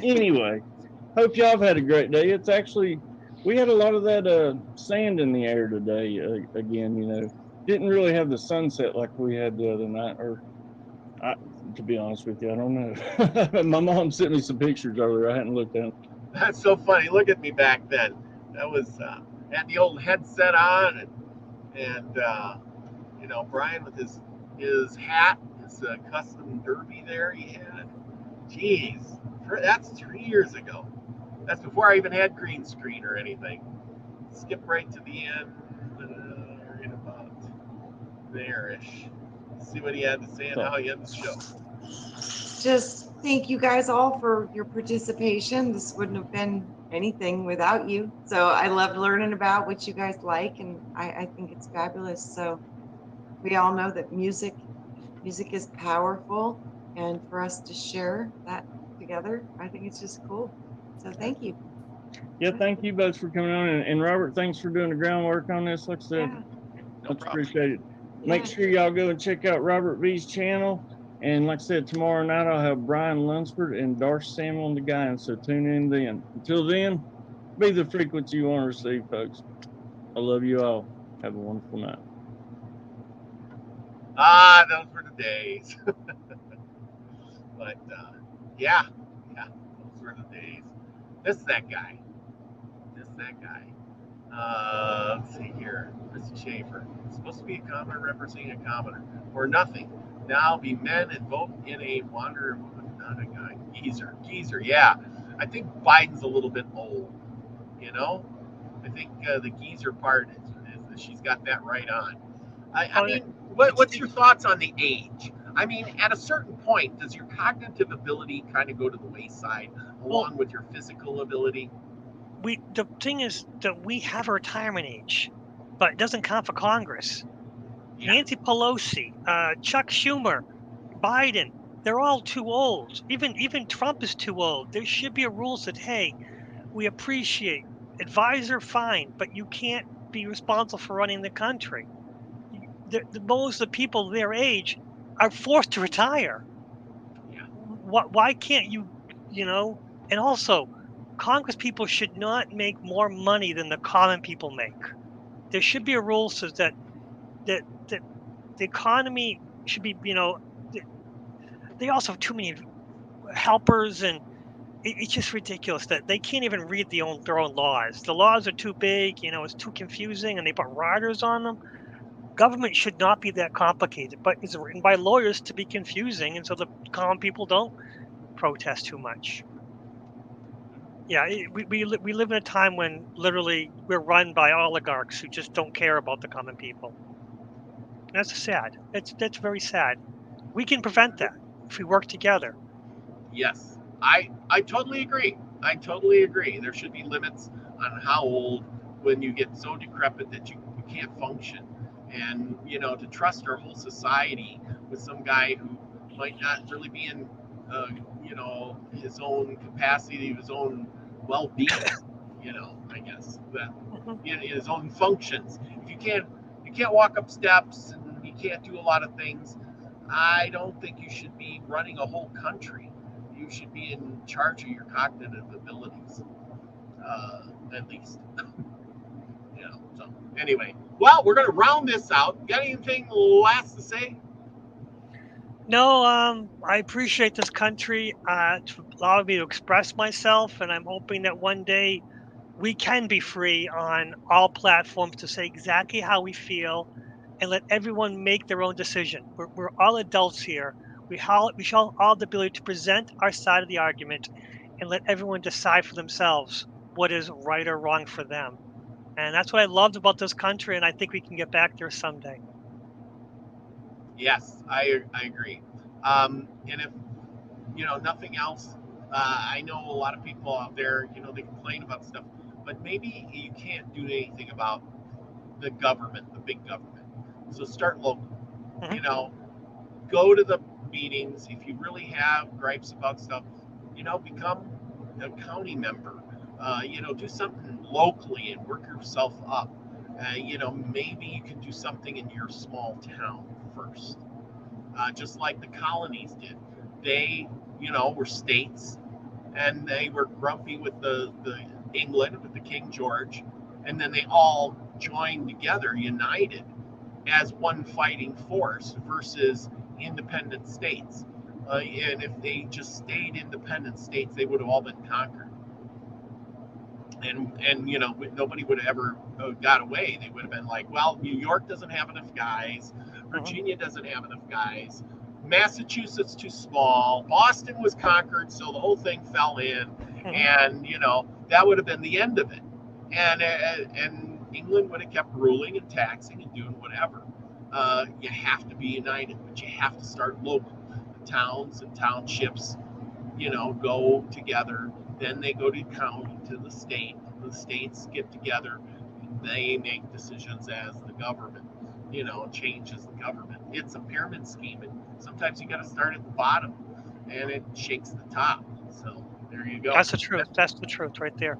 Anyway, hope y'all have had a great day. It's actually, we had a lot of that sand in the air today again, you know. Didn't really have the sunset like we had the other night, to be honest with you, I don't know. My mom sent me some pictures earlier. I hadn't looked at them. That's so funny. Look at me back then. That was, had the old headset on and you know, Brian with his hat, his custom derby there he had. Jeez, that's 3 years ago. That's before I even had green screen or anything. Skip right to the end, right about there-ish. See what he had to say and how he had the show. Just thank you guys all for your participation. This wouldn't have been anything without you. So I loved learning about what you guys like, and I think it's fabulous. So we all know that music is powerful, and for us to share that together, I think it's just cool. So thank you. Yeah, thank you both for coming on, and Robert, thanks for doing the groundwork on this. Like I said, much appreciated. Make sure y'all go and check out Robert V's channel, and like I said, tomorrow night I'll have Brian Lunsford and Darth Samuel on the guy, so tune in then. Until then, be the frequency you want to receive, folks. I love you all. Have a wonderful night. Those were the days. But yeah, those were the days. This is that guy. Let's see here. Mr. Schaefer. It's supposed to be a commoner representing a commoner. Or nothing. Now be men and vote in a wanderer movement, not a guy. Geezer, yeah. I think Biden's a little bit old, you know? I think the geezer part is she's got that right on. I mean, what's your thoughts on the age? I mean, at a certain point, does your cognitive ability kind of go to the wayside along with your physical ability? The thing is that we have a retirement age, but it doesn't count for Congress. Yeah. Nancy Pelosi, Chuck Schumer, Biden, they're all too old. Even Trump is too old. There should be a rule that, hey, we appreciate advisor, fine, but you can't be responsible for running the country. Most of the people their age are forced to retire. Yeah. Why can't you know? And also, Congress people should not make more money than the common people make. There should be a rule so that the economy should be, you know, they also have too many helpers, and it's just ridiculous that they can't even read their own laws. The laws are too big, you know, it's too confusing, and they put riders on them. Government should not be that complicated, but it's written by lawyers to be confusing, and so the common people don't protest too much. Yeah, we live in a time when literally we're run by oligarchs who just don't care about the common people. That's sad. That's very sad. We can prevent that if we work together. Yes, I totally agree. I totally agree. There should be limits on how old, when you get so decrepit that you can't function. And, to trust our whole society with some guy who might not really be in, his own capacity, his own well-being, I guess, that in his own functions. If you can't walk up steps and you can't do a lot of things, I don't think you should be running a whole country. You should be in charge of your cognitive abilities, at least. So anyway, well, we're going to round this out. Got anything last to say? No, I appreciate this country to allow me to express myself, and I'm hoping that one day we can be free on all platforms to say exactly how we feel and let everyone make their own decision. We're all adults here. We should all have the ability to present our side of the argument and let everyone decide for themselves what is right or wrong for them. And that's what I loved about this country, and I think we can get back there someday. Yes, I agree. And if nothing else, I know a lot of people out there, they complain about stuff, but maybe you can't do anything about the government, the big government. So start local. Go to the meetings. If you really have gripes about stuff, become a county member. Do something locally and work yourself up. Maybe you can do something in your small town first, just like the colonies did. They, were states, and they were grumpy with the England, with the King George, and then they all joined together, united as one fighting force versus independent states. And if they just stayed independent states, they would have all been conquered. And nobody would have ever got away. They would have been like, well, New York doesn't have enough guys, Virginia doesn't have enough guys, Massachusetts too small, Boston was conquered, so the whole thing fell in, and that would have been the end of it. And England would have kept ruling and taxing and doing whatever. You have to be united, but you have to start local. The towns and townships, go together. Then they go to county, to the state. The states get together. They make decisions as the government, changes the government. It's a pyramid scheme, and sometimes you got to start at the bottom, and it shakes the top. So there you go. That's the truth. That's the truth right there.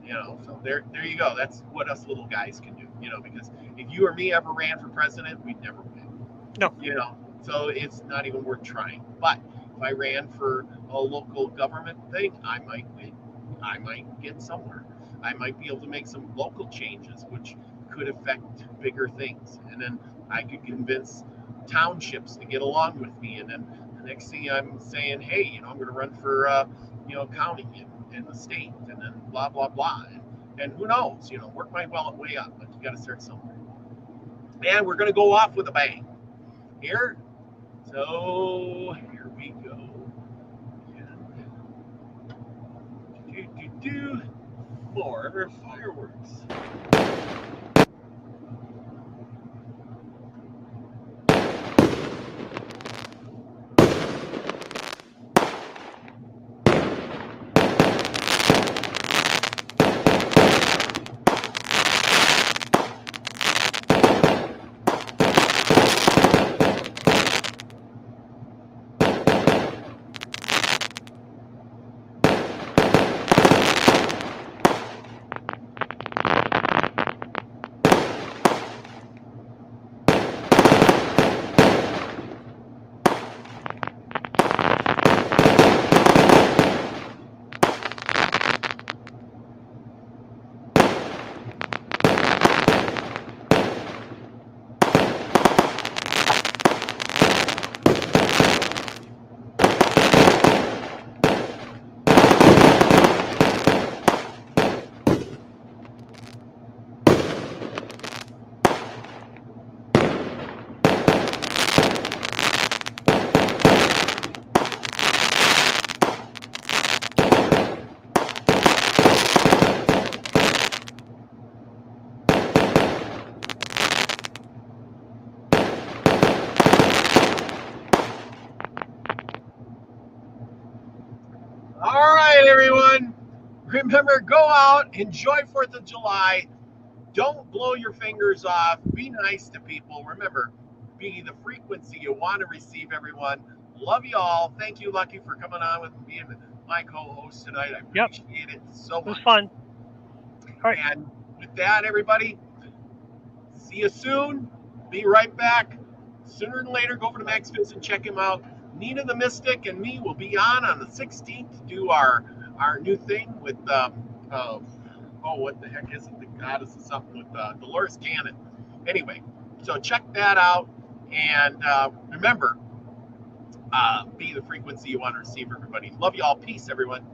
So there you go. That's what us little guys can do. Because if you or me ever ran for president, we'd never win. No. So it's not even worth trying. But if I ran for a local government thing, I might win. I might get somewhere. I might be able to make some local changes, which could affect bigger things. And then I could convince townships to get along with me. And then the next thing I'm saying, hey, I'm going to run for, county in the state, and then blah, blah, blah. And who knows, work my way up, but you got to start somewhere. And we're going to go off with a bang here. So here we go. More fireworks. remember, go out, enjoy 4th of July. Don't blow your fingers off. Be nice to people. Remember, be the frequency you want to receive, everyone. Love you all. Thank you, Lucky, for coming on with me and my co-host tonight. I appreciate it so It was much. fun. All right. And with that, everybody, see you soon. Be right back. Sooner than later, go over to Max Fizz and check him out. Nina the Mystic and me will be on the 16th to do our new thing with what the heck is it? The goddess of something with Dolores Cannon. Anyway, so check that out. And remember, be the frequency you want to receive, everybody. Love you all. Peace, everyone.